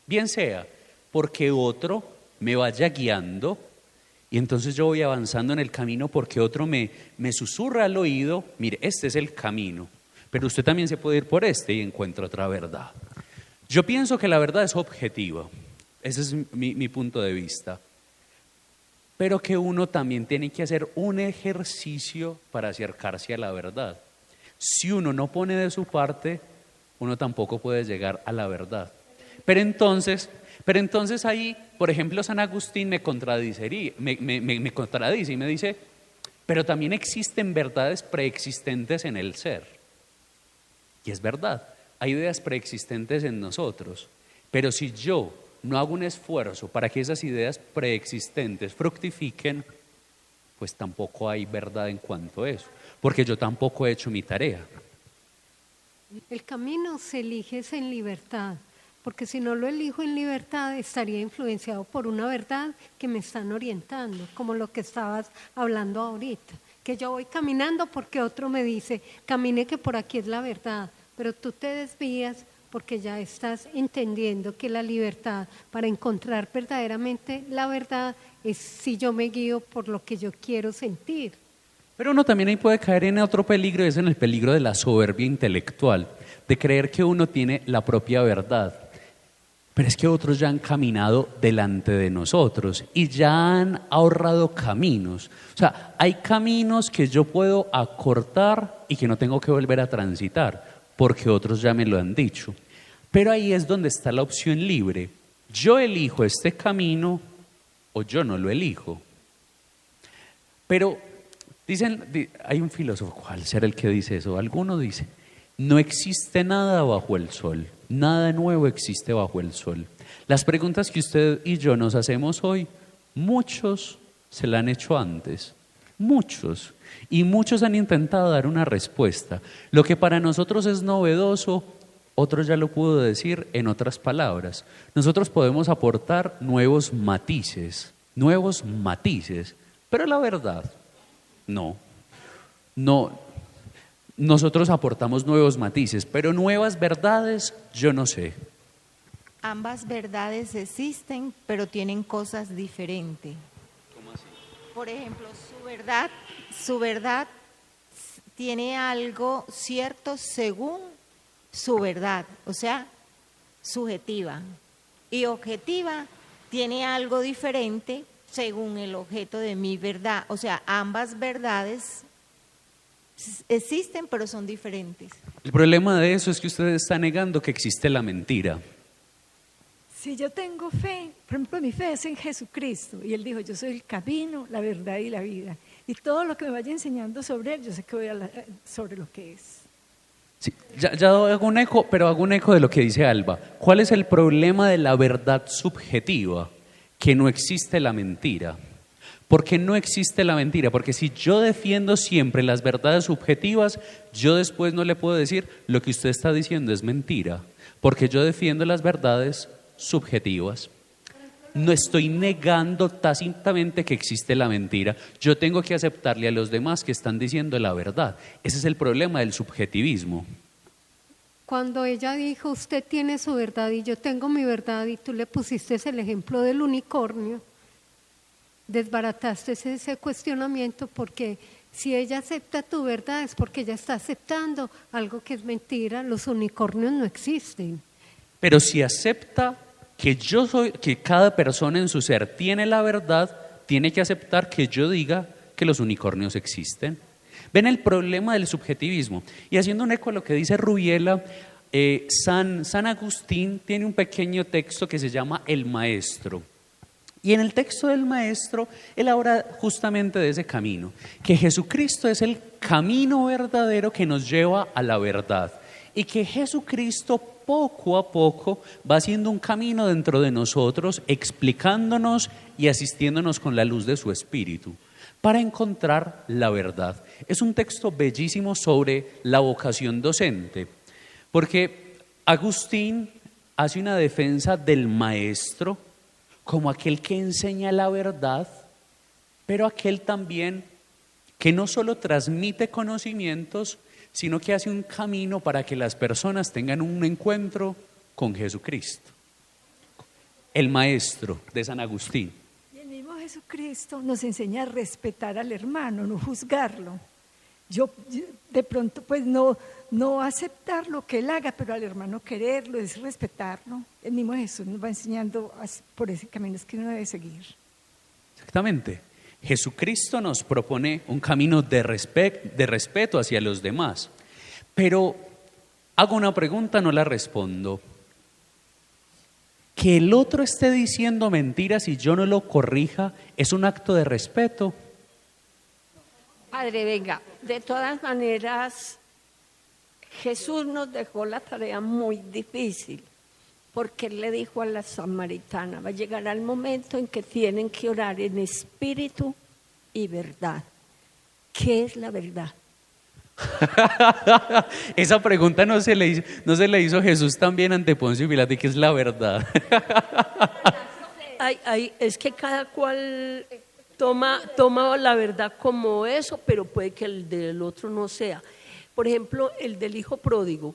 Bien sea porque otro me vaya guiando y entonces yo voy avanzando en el camino porque otro me susurra al oído, mire, este es el camino, pero usted también se puede ir por este y encuentra otra verdad. Yo pienso que la verdad es objetiva, ese es mi punto de vista, pero que uno también tiene que hacer un ejercicio para acercarse a la verdad. Si uno no pone de su parte, uno tampoco puede llegar a la verdad. Pero entonces ahí, por ejemplo, San Agustín me contradice y me dice, pero también existen verdades preexistentes en el ser. Y es verdad, hay ideas preexistentes en nosotros, pero si yo no hago un esfuerzo para que esas ideas preexistentes fructifiquen, pues tampoco hay verdad en cuanto a eso, porque yo tampoco he hecho mi tarea. El camino se elige en libertad, porque si no lo elijo en libertad estaría influenciado por una verdad que me están orientando, como lo que estabas hablando ahorita, que yo voy caminando porque otro me dice, camine que por aquí es la verdad, pero tú te desvías porque ya estás entendiendo que la libertad para encontrar verdaderamente la verdad es si yo me guío por lo que yo quiero sentir. Pero uno también ahí puede caer en otro peligro, es en el peligro de la soberbia intelectual, de creer que uno tiene la propia verdad. Pero es que otros ya han caminado delante de nosotros y ya han ahorrado caminos. O sea, hay caminos que yo puedo acortar y que no tengo que volver a transitar, porque otros ya me lo han dicho. Pero ahí es donde está la opción libre. Yo elijo este camino o yo no lo elijo. Pero hay un filósofo, ¿cuál será el que dice eso? Alguno dice, no existe nada bajo el sol, nada nuevo existe bajo el sol. Las preguntas que usted y yo nos hacemos hoy, muchos se la han hecho antes, muchos. Y muchos han intentado dar una respuesta. Lo que para nosotros es novedoso, otro ya lo pudo decir en otras palabras. Nosotros podemos aportar nuevos matices, pero la verdad, no. nosotros aportamos nuevos matices, pero nuevas verdades yo no sé. Ambas verdades existen, pero tienen cosas diferentes. ¿Cómo así? Por ejemplo, su verdad tiene algo cierto según su verdad, o sea, subjetiva. Y objetiva tiene algo diferente según el objeto de mi verdad. O sea, ambas verdades existen, pero son diferentes. El problema de eso es que usted está negando que existe la mentira. Si yo tengo fe, por ejemplo, mi fe es en Jesucristo, y Él dijo, yo soy el camino, la verdad y la vida. Y todo lo que me vaya enseñando sobre Él, yo sé que voy sobre lo que es. Sí, ya hago un eco, pero hago un eco de lo que dice Alba. ¿Cuál es el problema de la verdad subjetiva? Que no existe la mentira. ¿Por qué no existe la mentira? Porque si yo defiendo siempre las verdades subjetivas, yo después no le puedo decir lo que usted está diciendo es mentira, porque yo defiendo las verdades subjetivas. No estoy negando tácitamente que existe la mentira. Yo tengo que aceptarle a los demás que están diciendo la verdad. Ese es el problema del subjetivismo. Cuando ella dijo, usted tiene su verdad y yo tengo mi verdad, y tú le pusiste el ejemplo del unicornio, desbarataste ese cuestionamiento, porque si ella acepta tu verdad es porque ella está aceptando algo que es mentira. Los unicornios no existen. Pero si acepta que cada persona en su ser tiene la verdad, tiene que aceptar que yo diga que los unicornios existen. ¿Ven el problema del subjetivismo? Y haciendo un eco a lo que dice Rubiela, San Agustín tiene un pequeño texto que se llama El Maestro. Y en el texto del Maestro, él habla justamente de ese camino, que Jesucristo es el camino verdadero que nos lleva a la verdad. Y que Jesucristo poco a poco va haciendo un camino dentro de nosotros, explicándonos y asistiéndonos con la luz de su Espíritu, para encontrar la verdad. Es un texto bellísimo sobre la vocación docente, porque Agustín hace una defensa del maestro como aquel que enseña la verdad, pero aquel también que no solo transmite conocimientos, sino que hace un camino para que las personas tengan un encuentro con Jesucristo. El maestro de San Agustín. Y el mismo Jesucristo nos enseña a respetar al hermano, no juzgarlo. Yo de pronto pues no aceptar lo que él haga, pero al hermano quererlo, es respetarlo. El mismo Jesús nos va enseñando por ese camino es que uno debe seguir. Exactamente. Jesucristo nos propone un camino de respeto hacia los demás. Pero hago una pregunta, no la respondo. Que el otro esté diciendo mentiras y yo no lo corrija, ¿es un acto de respeto? Padre, venga, de todas maneras, Jesús nos dejó la tarea muy difícil, porque Él le dijo a la samaritana, va a llegar el momento en que tienen que orar en espíritu y verdad. ¿Qué es la verdad? Esa pregunta no se le hizo Jesús también ante Poncio Pilato, ¿qué es la verdad? Es que cada cual toma la verdad como eso, pero puede que el del otro no sea. Por ejemplo, el del hijo pródigo.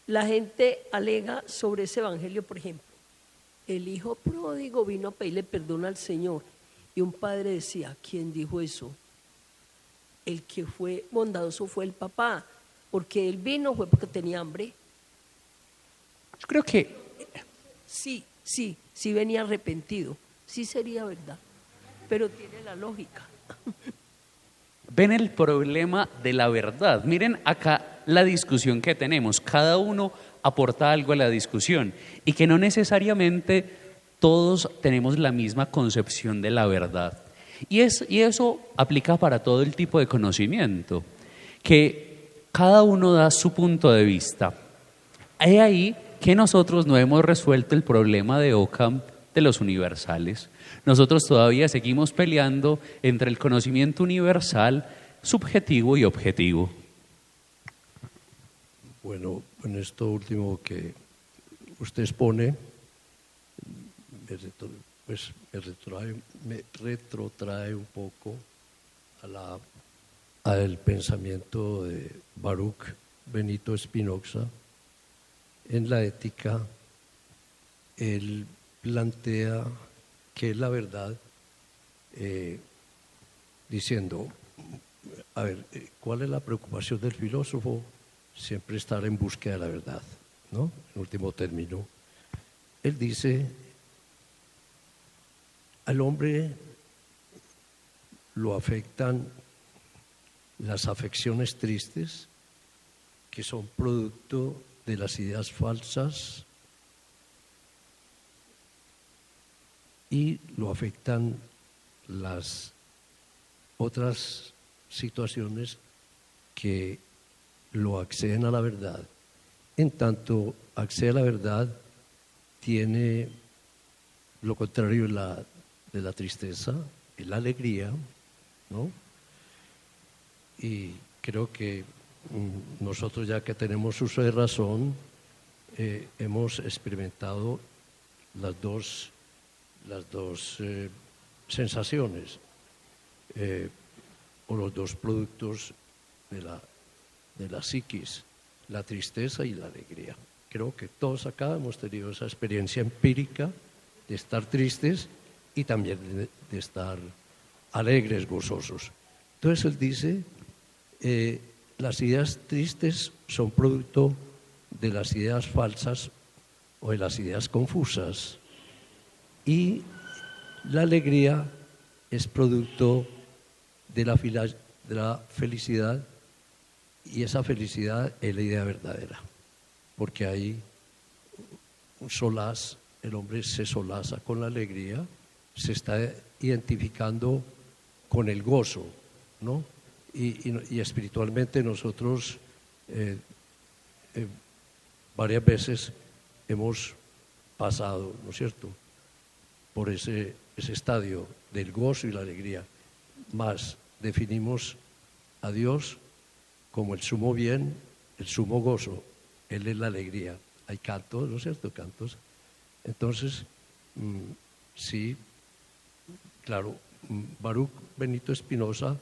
La gente alega sobre ese evangelio, por ejemplo, el hijo pródigo vino a pedirle perdón al Señor y un padre decía, ¿quién dijo eso? El que fue bondadoso fue el papá, porque él vino fue porque tenía hambre. Yo creo que sí venía arrepentido, sí sería verdad, pero tiene la lógica. ven el problema de la verdad. Miren acá la discusión que tenemos. Cada uno aporta algo a la discusión y que no necesariamente todos tenemos la misma concepción de la verdad. Y eso aplica para todo el tipo de conocimiento, que cada uno da su punto de vista. Hay ahí que nosotros no hemos resuelto el problema de Occam de los universales. Nosotros todavía seguimos peleando entre el conocimiento universal, subjetivo y objetivo. Bueno, en esto último que usted expone, me retrotrae un poco al pensamiento de Baruch Benito Spinoza. En la ética, él plantea qué es la verdad, diciendo, a ver, ¿cuál es la preocupación del filósofo? Siempre estar en búsqueda de la verdad, ¿no? En último término, él dice, al hombre lo afectan las afecciones tristes, que son producto de las ideas falsas, y lo afectan las otras situaciones que lo acceden a la verdad. En tanto accede a la verdad, tiene lo contrario de la tristeza, es la alegría, ¿no? Y creo que nosotros, ya que tenemos uso de razón, hemos experimentado las dos sensaciones, o los dos productos de la psiquis, la tristeza y la alegría. Creo que todos acá hemos tenido esa experiencia empírica de estar tristes y también de estar alegres, gozosos. Entonces él dice, las ideas tristes son producto de las ideas falsas o de las ideas confusas, y la alegría es producto de la felicidad, y esa felicidad es la idea verdadera, porque hay un solaz, el hombre se solaza con la alegría, se está identificando con el gozo, ¿no? Y espiritualmente nosotros varias veces hemos pasado, ¿no es cierto?, por ese estadio del gozo y la alegría. Más definimos a Dios como el sumo bien, el sumo gozo. Él es la alegría. Hay cantos, ¿no es cierto?, cantos. Entonces, sí, claro, Baruch Benito Spinoza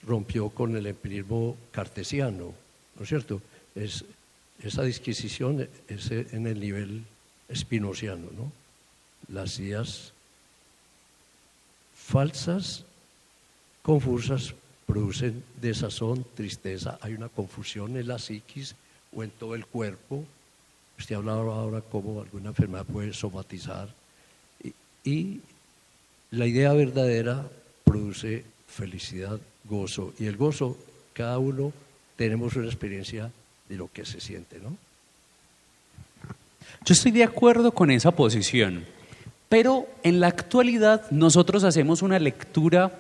rompió con el empirismo cartesiano, ¿no es cierto? Esa disquisición es en el nivel spinociano, ¿no? Las ideas falsas, confusas, producen desazón, tristeza. Hay una confusión en la psiquis o en todo el cuerpo. Usted hablaba ahora cómo alguna enfermedad puede somatizar. Y la idea verdadera produce felicidad, gozo. Y el gozo, cada uno tenemos una experiencia de lo que se siente, ¿no? Yo estoy de acuerdo con esa posición, pero en la actualidad nosotros hacemos una lectura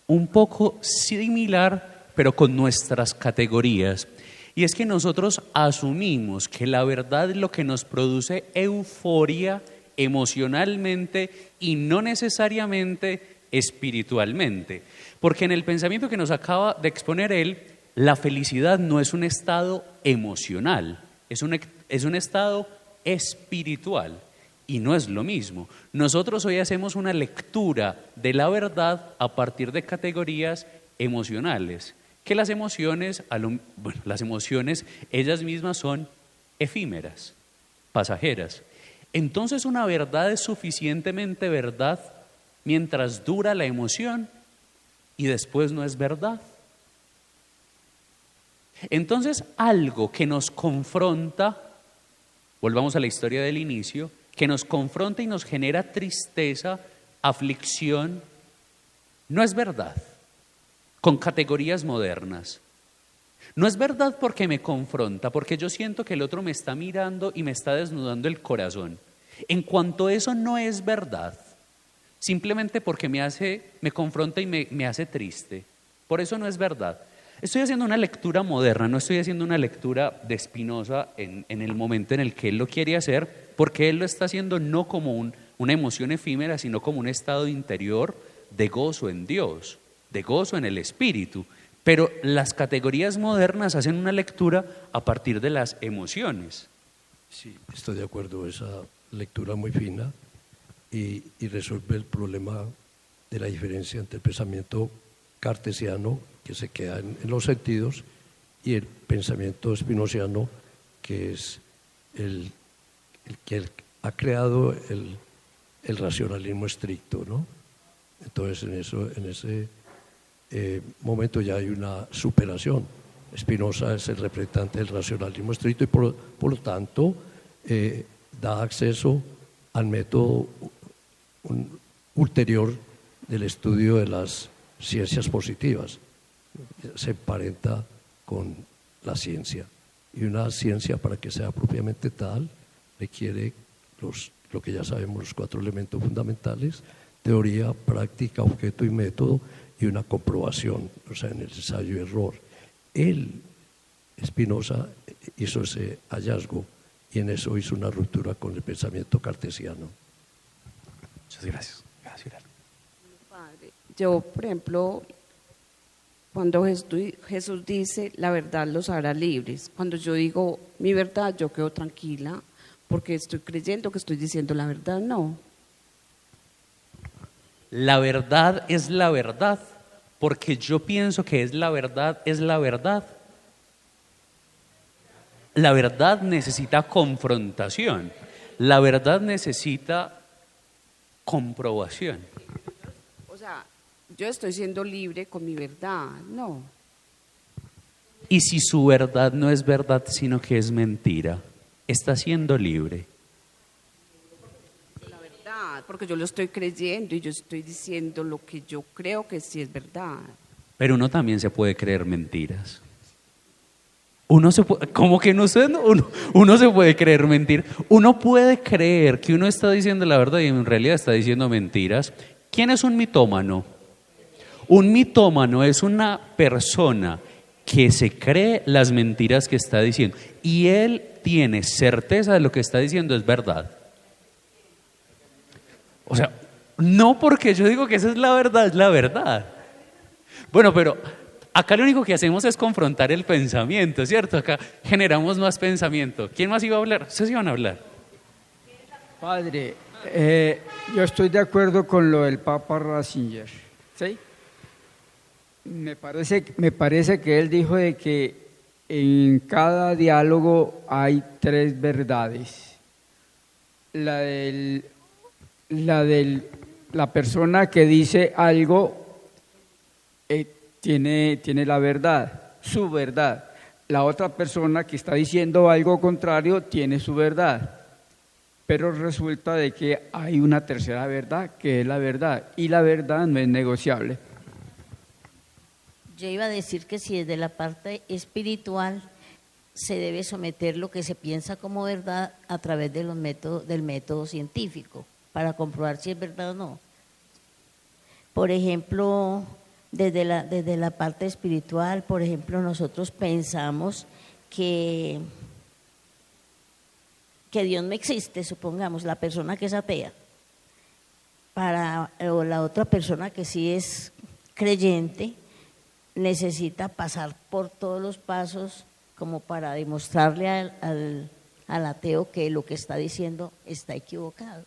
un poco similar, pero con nuestras categorías. Y es que nosotros asumimos que la verdad es lo que nos produce euforia emocionalmente y no necesariamente espiritualmente. Porque en el pensamiento que nos acaba de exponer él, la felicidad no es un estado emocional, es un estado espiritual. Y no es lo mismo. Nosotros hoy hacemos una lectura de la verdad a partir de categorías emocionales, que las emociones, las emociones ellas mismas son efímeras, pasajeras. Entonces una verdad es suficientemente verdad mientras dura la emoción y después no es verdad. Entonces algo que nos confronta, volvamos a la historia del inicio, que nos confronta y nos genera tristeza, aflicción, no es verdad, con categorías modernas. No es verdad porque me confronta, porque yo siento que el otro me está mirando y me está desnudando el corazón. En cuanto eso no es verdad, simplemente porque me confronta y me hace triste, por eso no es verdad. Estoy haciendo una lectura moderna, no estoy haciendo una lectura de Spinoza en el momento en el que él lo quiere hacer, porque él lo está haciendo no como una emoción efímera, sino como un estado interior de gozo en Dios, de gozo en el Espíritu. Pero las categorías modernas hacen una lectura a partir de las emociones. Sí, estoy de acuerdo, esa lectura muy fina y resuelve el problema de la diferencia entre el pensamiento cartesiano que se queda en los sentidos, y el pensamiento spinoziano, que es el que ha creado el racionalismo estricto, ¿no? Entonces en ese momento ya hay una superación. Spinoza es el representante del racionalismo estricto y por lo tanto da acceso al método ulterior del estudio de las ciencias positivas. Se emparenta con la ciencia, y una ciencia, para que sea propiamente tal, requiere lo que ya sabemos, los 4 elementos fundamentales: teoría, práctica, objeto y método, y una comprobación, o sea, en el ensayo y error. Spinoza hizo ese hallazgo y en eso hizo una ruptura con el pensamiento cartesiano. Muchas gracias. Gracias. Padre, yo, por ejemplo, cuando Jesús dice la verdad los hará libres, cuando yo digo mi verdad, yo quedo tranquila porque estoy creyendo que estoy diciendo la verdad. No. La verdad es la verdad, porque yo pienso que es la verdad, es la verdad. La verdad necesita confrontación, la verdad necesita comprobación. O sea, yo estoy siendo libre con mi verdad, no. Y si su verdad no es verdad, sino que es mentira, está siendo libre. La verdad, porque yo lo estoy creyendo y yo estoy diciendo lo que yo creo que sí es verdad. Pero uno también se puede creer mentiras. Uno se puede, ¿cómo que no sé? Uno se puede creer mentir. Uno puede creer que uno está diciendo la verdad y en realidad está diciendo mentiras. ¿Quién es un mitómano? Un mitómano es una persona que se cree las mentiras que está diciendo y él tiene certeza de lo que está diciendo es verdad. O sea, no porque yo digo que esa es la verdad. Bueno, pero acá lo único que hacemos es confrontar el pensamiento, ¿cierto? Acá generamos más pensamiento. ¿Quién más iba a hablar? ¿Ustedes iban a hablar? Padre, yo estoy de acuerdo con lo del Papa Ratzinger, ¿sí? Me parece que él dijo de que en cada diálogo hay 3 verdades. La persona que dice algo tiene la verdad, su verdad. La otra persona que está diciendo algo contrario tiene su verdad. Pero resulta de que hay una tercera verdad, que es la verdad, y la verdad no es negociable. Yo iba a decir que si desde la parte espiritual se debe someter lo que se piensa como verdad a través de del método científico, para comprobar si es verdad o no. Por ejemplo, desde la parte espiritual, por ejemplo, nosotros pensamos que Dios no existe, supongamos, la persona que es atea, o la otra persona que sí es creyente, necesita pasar por todos los pasos como para demostrarle al ateo que lo que está diciendo está equivocado.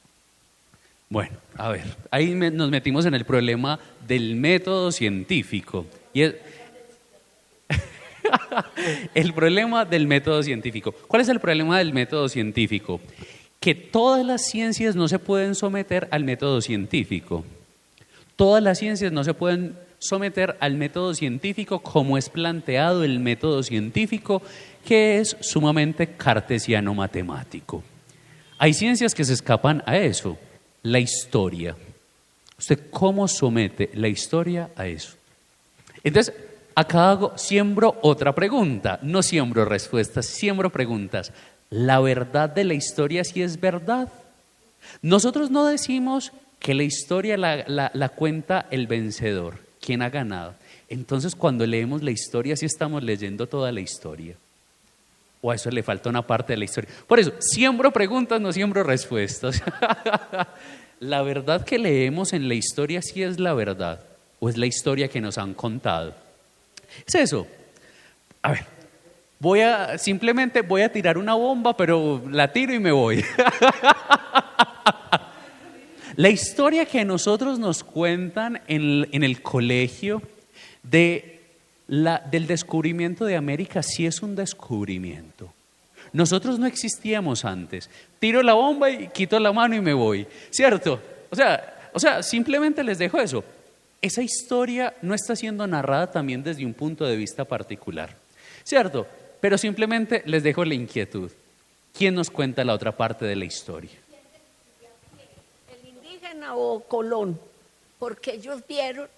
Bueno, a ver, ahí nos metimos en el problema del método científico. Y el problema del método científico. ¿Cuál es el problema del método científico? Que todas las ciencias no se pueden someter al método científico. Todas las ciencias no se pueden someter al método científico como es planteado el método científico, que es sumamente cartesiano-matemático. Hay ciencias que se escapan a eso. La historia. ¿Usted cómo somete la historia a eso? Entonces, acá siembro otra pregunta. No siembro respuestas, siembro preguntas. ¿La verdad de la historia sí es verdad? Nosotros no decimos que la historia la cuenta el vencedor, quien ha ganado. Entonces, cuando leemos la historia, sí estamos leyendo toda la historia. O a eso le falta una parte de la historia. Por eso, siembro preguntas, no siembro respuestas. ¿La verdad que leemos en la historia sí es la verdad? ¿O es la historia que nos han contado? Es eso. A ver, simplemente voy a tirar una bomba, pero la tiro y me voy. La historia que nosotros nos cuentan en el colegio de del descubrimiento de América sí es un descubrimiento. Nosotros no existíamos antes. Tiro la bomba y quito la mano y me voy, ¿cierto? O sea, simplemente les dejo eso. Esa historia no está siendo narrada también desde un punto de vista particular, ¿cierto? Pero simplemente les dejo la inquietud. ¿Quién nos cuenta la otra parte de la historia? ¿El indígena o Colón? Porque ellos vieron.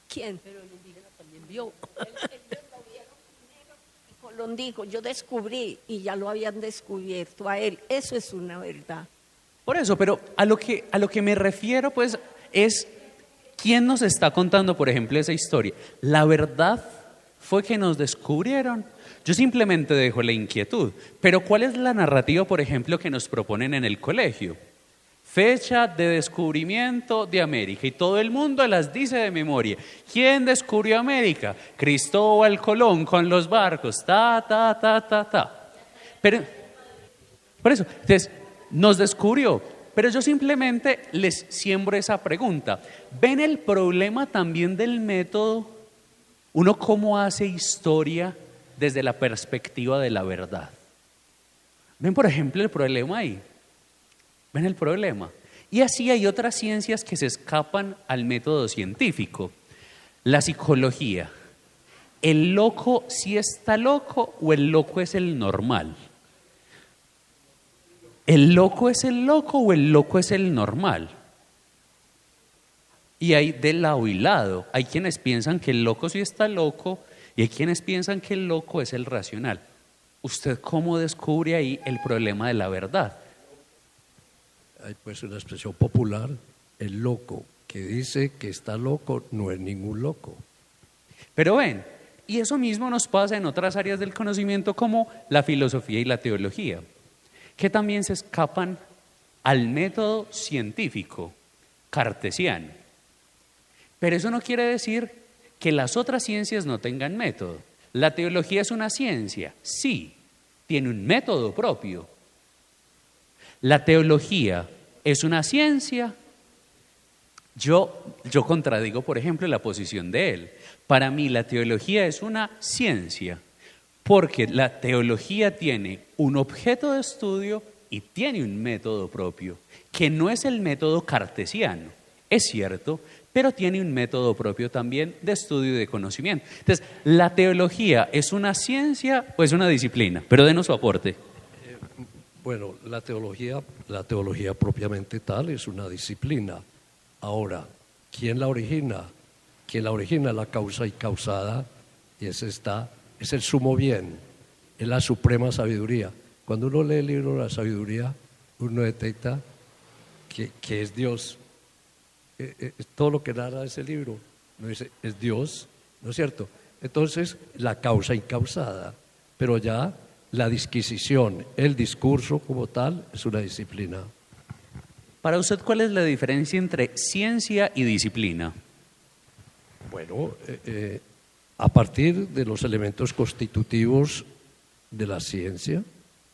¿Quién? Pero el indígena también vio. Ellos lo vieron primero y Colón dijo, yo descubrí y ya lo habían descubierto a él. Eso es una verdad. Por eso, pero a lo que me refiero pues es quién nos está contando, por ejemplo, esa historia. La verdad fue que nos descubrieron. Yo simplemente dejo la inquietud. Pero ¿cuál es la narrativa, por ejemplo, que nos proponen en el colegio? Fecha de descubrimiento de América y todo el mundo las dice de memoria. ¿Quién descubrió América? Cristóbal Colón con los barcos, Pero, por eso, entonces, nos descubrió. Pero yo simplemente les siembro esa pregunta. ¿Ven el problema también del método? Uno cómo hace historia desde la perspectiva de la verdad. ¿Ven, por ejemplo, el problema ahí? ¿Ven el problema? Y así hay otras ciencias que se escapan al método científico. La psicología. ¿El loco sí está loco o el loco es el normal? ¿El loco es el loco o el loco es el normal? Y hay de lado y lado. Hay quienes piensan que el loco sí está loco y hay quienes piensan que el loco es el racional. ¿Usted cómo descubre ahí el problema de la verdad? Hay pues una expresión popular, el loco que dice que está loco no es ningún loco. Pero ven, y eso mismo nos pasa en otras áreas del conocimiento como la filosofía y la teología, que también se escapan al método científico cartesiano. Pero eso no quiere decir que las otras ciencias no tengan método. ¿La teología es una ciencia? Sí, tiene un método propio. ¿La teología es una ciencia? Yo contradigo, por ejemplo, la posición de él. Para mí la teología es una ciencia, porque la teología tiene un objeto de estudio y tiene un método propio, que no es el método cartesiano, es cierto, pero tiene un método propio también de estudio y de conocimiento. Entonces, ¿la teología es una ciencia o es una disciplina? Pero denos su aporte. Bueno, la teología propiamente tal es una disciplina. Ahora, ¿quién la origina? Quien la origina es la causa y causada, y es el sumo bien, es la suprema sabiduría. Cuando uno lee el libro de la sabiduría, uno detecta que es Dios. Todo lo que narra ese libro no es Dios, ¿no es cierto? Entonces, la causa incausada, pero ya la disquisición, el discurso como tal, es una disciplina. Para usted, ¿cuál es la diferencia entre ciencia y disciplina? Bueno, a partir de los elementos constitutivos de la ciencia,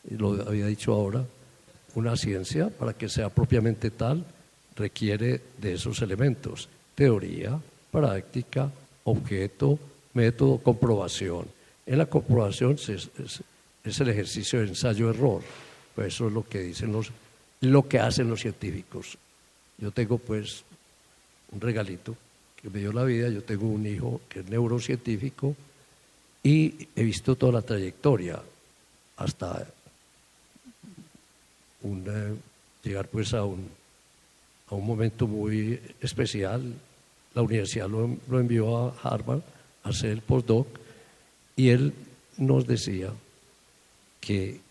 y lo había dicho ahora, una ciencia, para que sea propiamente tal, requiere de esos elementos: teoría, práctica, objeto, método, comprobación. En la comprobación es el ejercicio de ensayo-error. Pues eso es lo que dicen lo que hacen los científicos. Yo tengo pues un regalito que me dio la vida. Yo tengo un hijo que es neurocientífico y he visto toda la trayectoria hasta llegar pues a un momento muy especial. La universidad lo envió a Harvard a hacer el postdoc y él nos decía que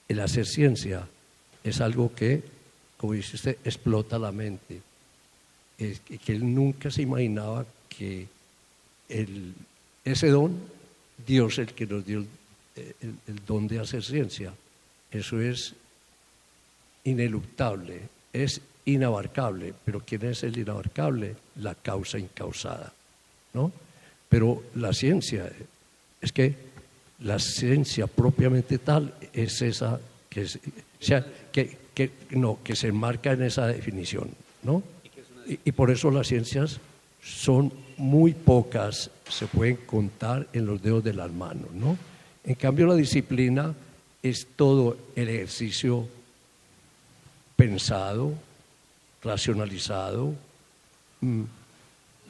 el hacer ciencia es algo que, como dice usted, explota la mente. Que él nunca se imaginaba que ese don, Dios el que nos dio el don de hacer ciencia, eso es ineluctable, es inabarcable. Pero ¿quién es el inabarcable? La causa incausada, ¿no? Pero la ciencia, es que la ciencia propiamente tal es esa que se enmarca en esa definición, ¿no? Y por eso las ciencias son muy pocas se pueden contar en los dedos de las manos, ¿no? En cambio, la disciplina es todo el ejercicio pensado, racionalizado,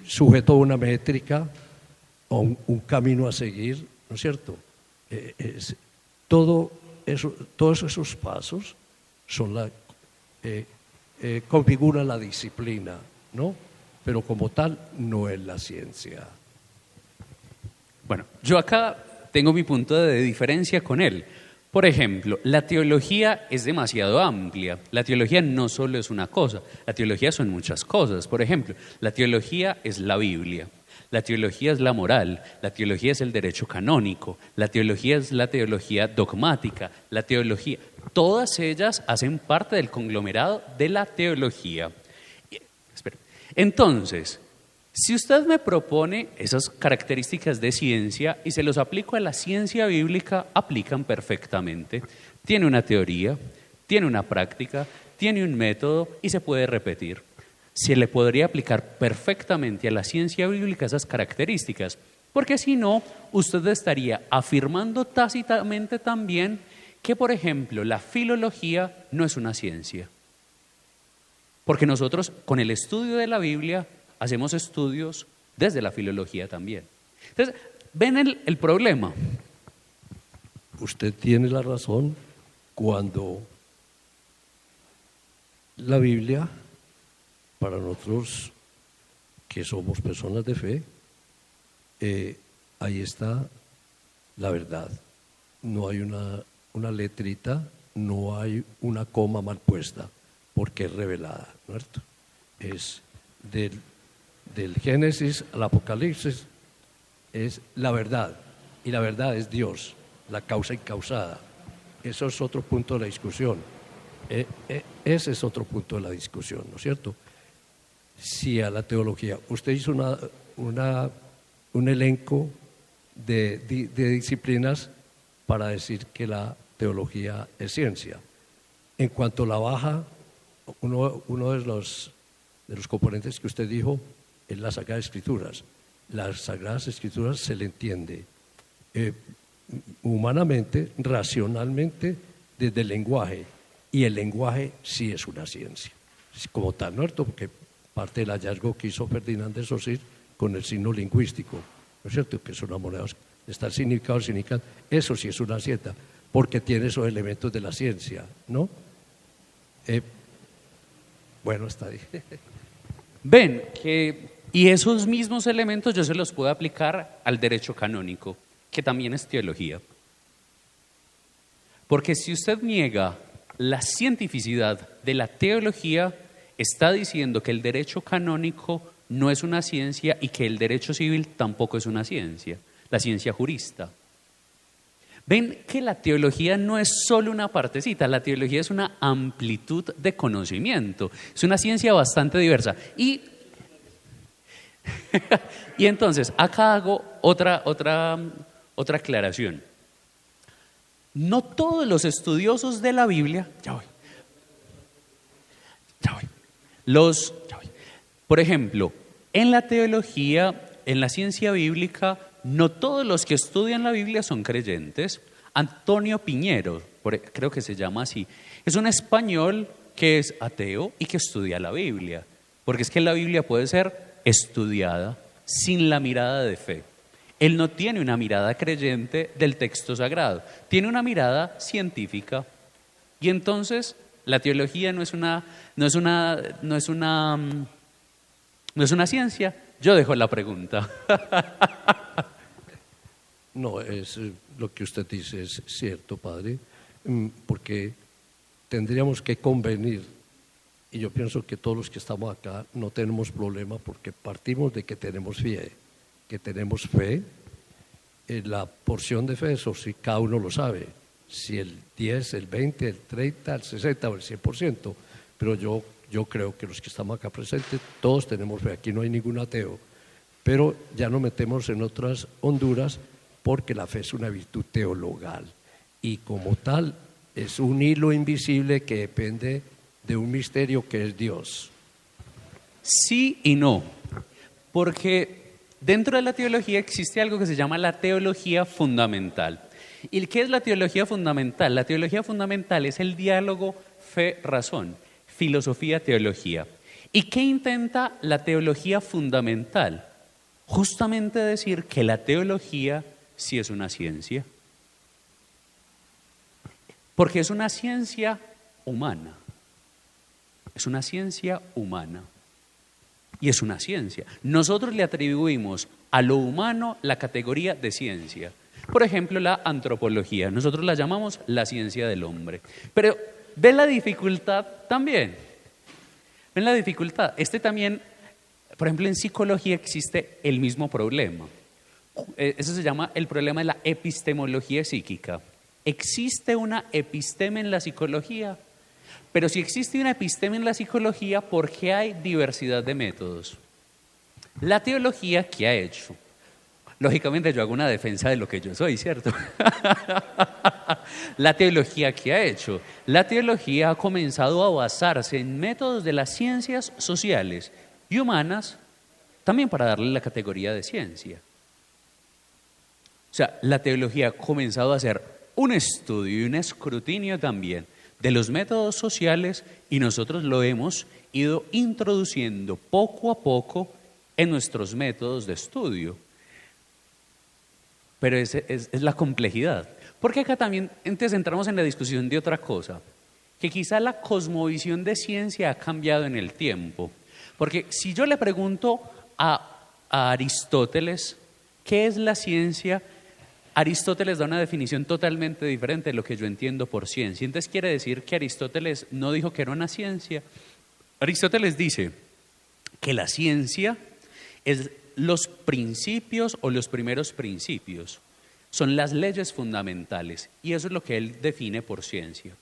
sujeto a una métrica o un camino a seguir, ¿no es cierto? Todos esos pasos son configuran la disciplina, ¿no? Pero como tal no es la ciencia. Bueno, yo acá tengo mi punto de diferencia con él. Por ejemplo, la teología es demasiado amplia. La teología no solo es una cosa, la teología son muchas cosas. Por ejemplo, la teología es la Biblia, la teología es la moral, la teología es el derecho canónico, la teología es la teología dogmática, la teología. Todas ellas hacen parte del conglomerado de la teología. Entonces, si usted me propone esas características de ciencia y se los aplico a la ciencia bíblica, aplican perfectamente. Tiene una teoría, tiene una práctica, tiene un método y se puede repetir. Se le podría aplicar perfectamente a la ciencia bíblica esas características, porque si no, usted estaría afirmando tácitamente también que, por ejemplo, la filología no es una ciencia. Porque nosotros, con el estudio de la Biblia, hacemos estudios desde la filología también. Entonces, ¿ven el problema? Usted tiene la razón cuando la Biblia, para nosotros que somos personas de fe, ahí está la verdad. No hay una letrita, no hay una coma mal puesta, porque es revelada, ¿no es cierto? Es del Génesis al Apocalipsis, es la verdad, y la verdad es Dios, la causa incausada. Eso es otro punto de la discusión. Ese es otro punto de la discusión, ¿no es cierto? Si a la teología, usted hizo un elenco de disciplinas para decir que la teología es ciencia. En cuanto la baja, uno de los componentes que usted dijo es las Sagradas Escrituras. Las Sagradas Escrituras se le entiende humanamente, racionalmente, desde el lenguaje, y el lenguaje sí es una ciencia, como tal, ¿no es cierto? Porque parte del hallazgo que hizo Ferdinand de Saussure con el signo lingüístico, ¿no es cierto? Que son monedas, está el significado, eso sí es una ciencia, porque tiene esos elementos de la ciencia, ¿no? Bueno, está ahí. Ven y esos mismos elementos yo se los puedo aplicar al derecho canónico, que también es teología. Porque si usted niega la cientificidad de la teología, está diciendo que el derecho canónico no es una ciencia y que el derecho civil tampoco es una ciencia, la ciencia jurista. Ven que la teología no es solo una partecita, la teología es una amplitud de conocimiento, es una ciencia bastante diversa. Y entonces, acá hago otra aclaración. No todos los estudiosos de la Biblia, por ejemplo, en la teología, en la ciencia bíblica, no todos los que estudian la Biblia son creyentes. Antonio Piñero, creo que se llama así, es un español que es ateo y que estudia la Biblia, porque es que la Biblia puede ser estudiada sin la mirada de fe. Él no tiene una mirada creyente del texto sagrado, tiene una mirada científica. Y entonces la teología no es una ciencia. Yo dejo la pregunta. No, lo que usted dice es cierto, padre, porque tendríamos que convenir, y yo pienso que todos los que estamos acá no tenemos problema porque partimos de que tenemos fe. La porción de fe, eso sí, cada uno lo sabe, si el 10, el 20, el 30, el 60 o el 100%, pero yo creo que los que estamos acá presentes, todos tenemos fe, aquí no hay ningún ateo, pero ya nos metemos en otras honduras porque la fe es una virtud teologal y como tal es un hilo invisible que depende de un misterio que es Dios. Sí y no, porque dentro de la teología existe algo que se llama la teología fundamental. ¿Y qué es la teología fundamental? La teología fundamental es el diálogo fe-razón, filosofía-teología. ¿Y qué intenta la teología fundamental? Justamente decir que la teología sí es una ciencia. Porque es una ciencia humana. Es una ciencia humana. Y es una ciencia. Nosotros le atribuimos a lo humano la categoría de ciencia. Por ejemplo, la antropología. Nosotros la llamamos la ciencia del hombre. Pero ¿ven la dificultad también? ¿Ven la dificultad? También, por ejemplo, en psicología existe el mismo problema. Eso se llama el problema de la epistemología psíquica. Existe una episteme en la psicología, pero si existe una episteme en la psicología, ¿por qué hay diversidad de métodos? La teología, ¿qué ha hecho? Lógicamente yo hago una defensa de lo que yo soy, ¿cierto? La teología, ¿qué ha hecho? La teología ha comenzado a basarse en métodos de las ciencias sociales y humanas, también para darle la categoría de ciencia. O sea, la teología ha comenzado a hacer un estudio y un escrutinio también de los métodos sociales y nosotros lo hemos ido introduciendo poco a poco en nuestros métodos de estudio. Pero es la complejidad. Porque acá también entonces entramos en la discusión de otra cosa, que quizá la cosmovisión de ciencia ha cambiado en el tiempo. Porque si yo le pregunto a Aristóteles qué es la ciencia, Aristóteles da una definición totalmente diferente de lo que yo entiendo por ciencia. Entonces quiere decir que Aristóteles no dijo que era una ciencia. Aristóteles dice que la ciencia es los principios o los primeros principios. Son las leyes fundamentales y eso es lo que él define por ciencia.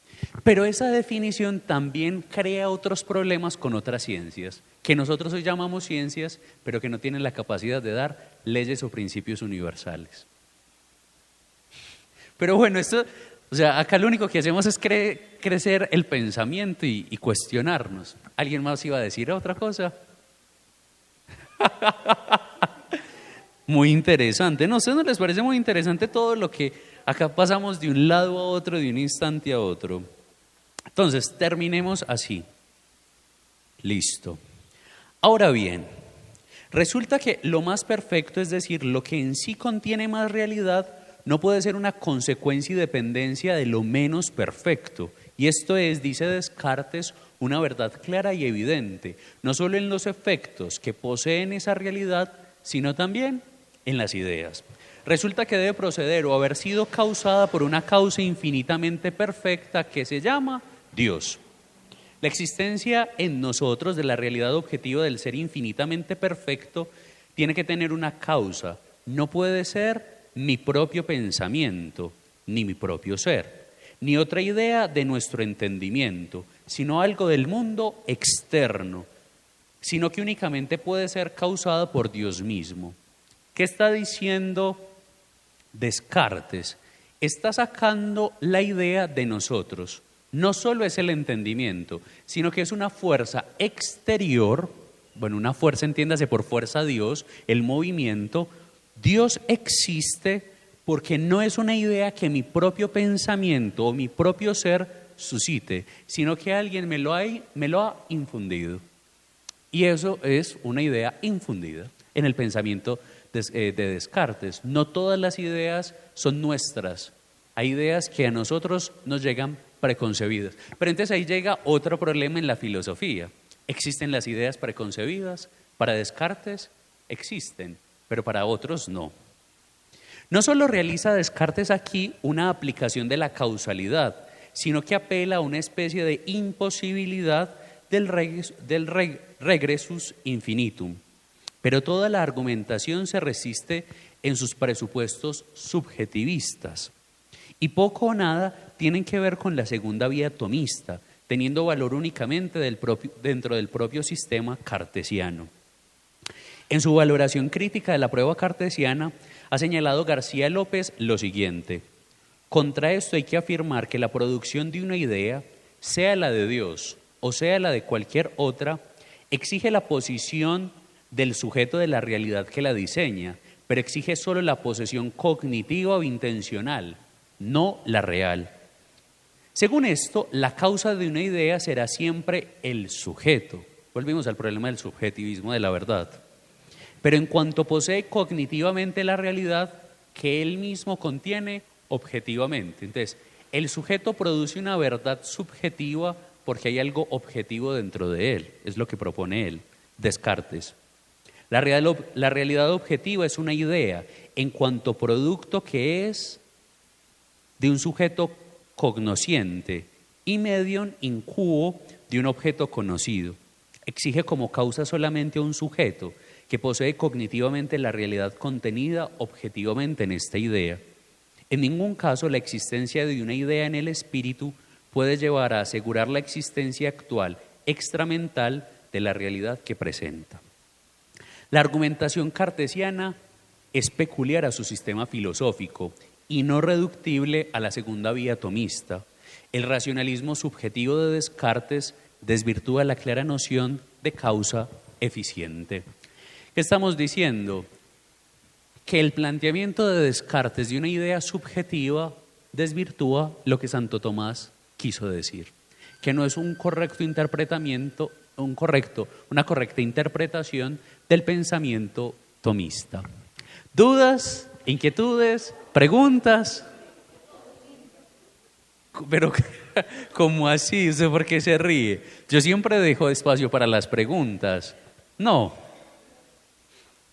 Pero esa definición también crea otros problemas con otras ciencias, que nosotros hoy llamamos ciencias, pero que no tienen la capacidad de dar leyes o principios universales. Pero bueno, acá lo único que hacemos es crecer el pensamiento y cuestionarnos. ¿Alguien más iba a decir otra cosa? Muy interesante. ¿No? ¿A ustedes no les parece muy interesante todo lo que acá pasamos de un lado a otro, de un instante a otro? Entonces, terminemos así. Listo. Ahora bien, resulta que lo más perfecto, es decir, lo que en sí contiene más realidad, no puede ser una consecuencia y dependencia de lo menos perfecto. Y esto es, dice Descartes, una verdad clara y evidente, no solo en los efectos que poseen esa realidad, sino también en las ideas. Resulta que debe proceder o haber sido causada por una causa infinitamente perfecta que se llama Dios. La existencia en nosotros de la realidad objetiva del ser infinitamente perfecto tiene que tener una causa. No puede ser mi propio pensamiento, ni mi propio ser, ni otra idea de nuestro entendimiento, sino algo del mundo externo, sino que únicamente puede ser causada por Dios mismo. ¿Qué está diciendo Descartes? Está sacando la idea de nosotros. No solo es el entendimiento, sino que es una fuerza exterior, bueno, una fuerza, entiéndase por fuerza Dios, el movimiento. Dios existe porque no es una idea que mi propio pensamiento o mi propio ser suscite, sino que alguien me lo ha infundido. Y eso es una idea infundida en el pensamiento de Descartes. No todas las ideas son nuestras. Hay ideas que a nosotros nos llegan preconcebidas. Pero entonces ahí llega otro problema en la filosofía. ¿Existen las ideas preconcebidas? Para Descartes existen, pero para otros no. No solo realiza Descartes aquí una aplicación de la causalidad, sino que apela a una especie de imposibilidad del regressus infinitum. Pero toda la argumentación se resiste en sus presupuestos subjetivistas. Y poco o nada tienen que ver con la segunda vía tomista, teniendo valor únicamente dentro del propio sistema cartesiano. En su valoración crítica de la prueba cartesiana, ha señalado García López lo siguiente: contra esto hay que afirmar que la producción de una idea, sea la de Dios o sea la de cualquier otra, exige la posición del sujeto de la realidad que la diseña, pero exige solo la posesión cognitiva o intencional, no la real. Según esto, la causa de una idea será siempre el sujeto. Volvimos al problema del subjetivismo de la verdad. Pero en cuanto posee cognitivamente la realidad que él mismo contiene objetivamente. Entonces, el sujeto produce una verdad subjetiva porque hay algo objetivo dentro de él. Es lo que propone él, Descartes. La realidad objetiva es una idea en cuanto producto que es de un sujeto cognosciente y medium in quo de un objeto conocido. Exige como causa solamente a un sujeto que posee cognitivamente la realidad contenida objetivamente en esta idea. En ningún caso la existencia de una idea en el espíritu puede llevar a asegurar la existencia actual extramental de la realidad que presenta. La argumentación cartesiana es peculiar a su sistema filosófico y no reductible a la segunda vía tomista. El racionalismo subjetivo de Descartes desvirtúa la clara noción de causa eficiente. ¿Qué estamos diciendo? Que el planteamiento de Descartes de una idea subjetiva desvirtúa lo que Santo Tomás quiso decir, que no es una correcta interpretación del pensamiento tomista. ¿Dudas? ¿Inquietudes? ¿Preguntas? Pero, ¿cómo así? ¿Usted por qué se ríe? Yo siempre dejo espacio para las preguntas. No.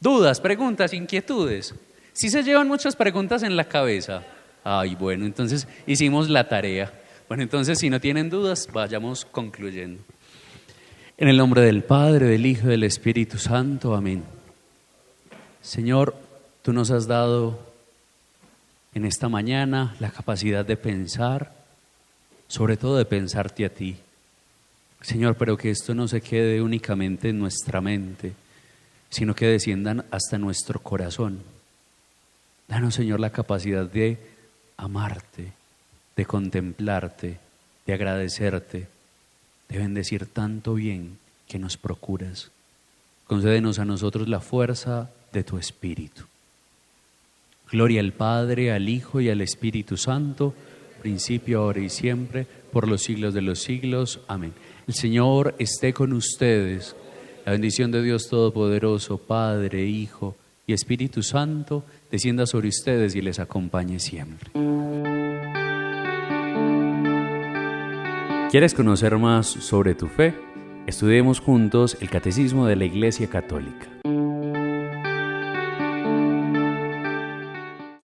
¿Dudas, preguntas, inquietudes? Sí se llevan muchas preguntas en la cabeza. Ay, bueno, entonces hicimos la tarea. Bueno, entonces si no tienen dudas, vayamos concluyendo. En el nombre del Padre, del Hijo y del Espíritu Santo. Amén. Señor, tú nos has dado en esta mañana la capacidad de pensar, sobre todo de pensarte a ti. Señor, pero que esto no se quede únicamente en nuestra mente, sino que desciendan hasta nuestro corazón. Danos, Señor, la capacidad de amarte, de contemplarte, de agradecerte, de bendecir tanto bien que nos procuras. Concédenos a nosotros la fuerza de tu Espíritu. Gloria al Padre, al Hijo y al Espíritu Santo, principio, ahora y siempre, por los siglos de los siglos. Amén. El Señor esté con ustedes. La bendición de Dios Todopoderoso, Padre, Hijo y Espíritu Santo, descienda sobre ustedes y les acompañe siempre. ¿Quieres conocer más sobre tu fe? Estudiemos juntos el Catecismo de la Iglesia Católica.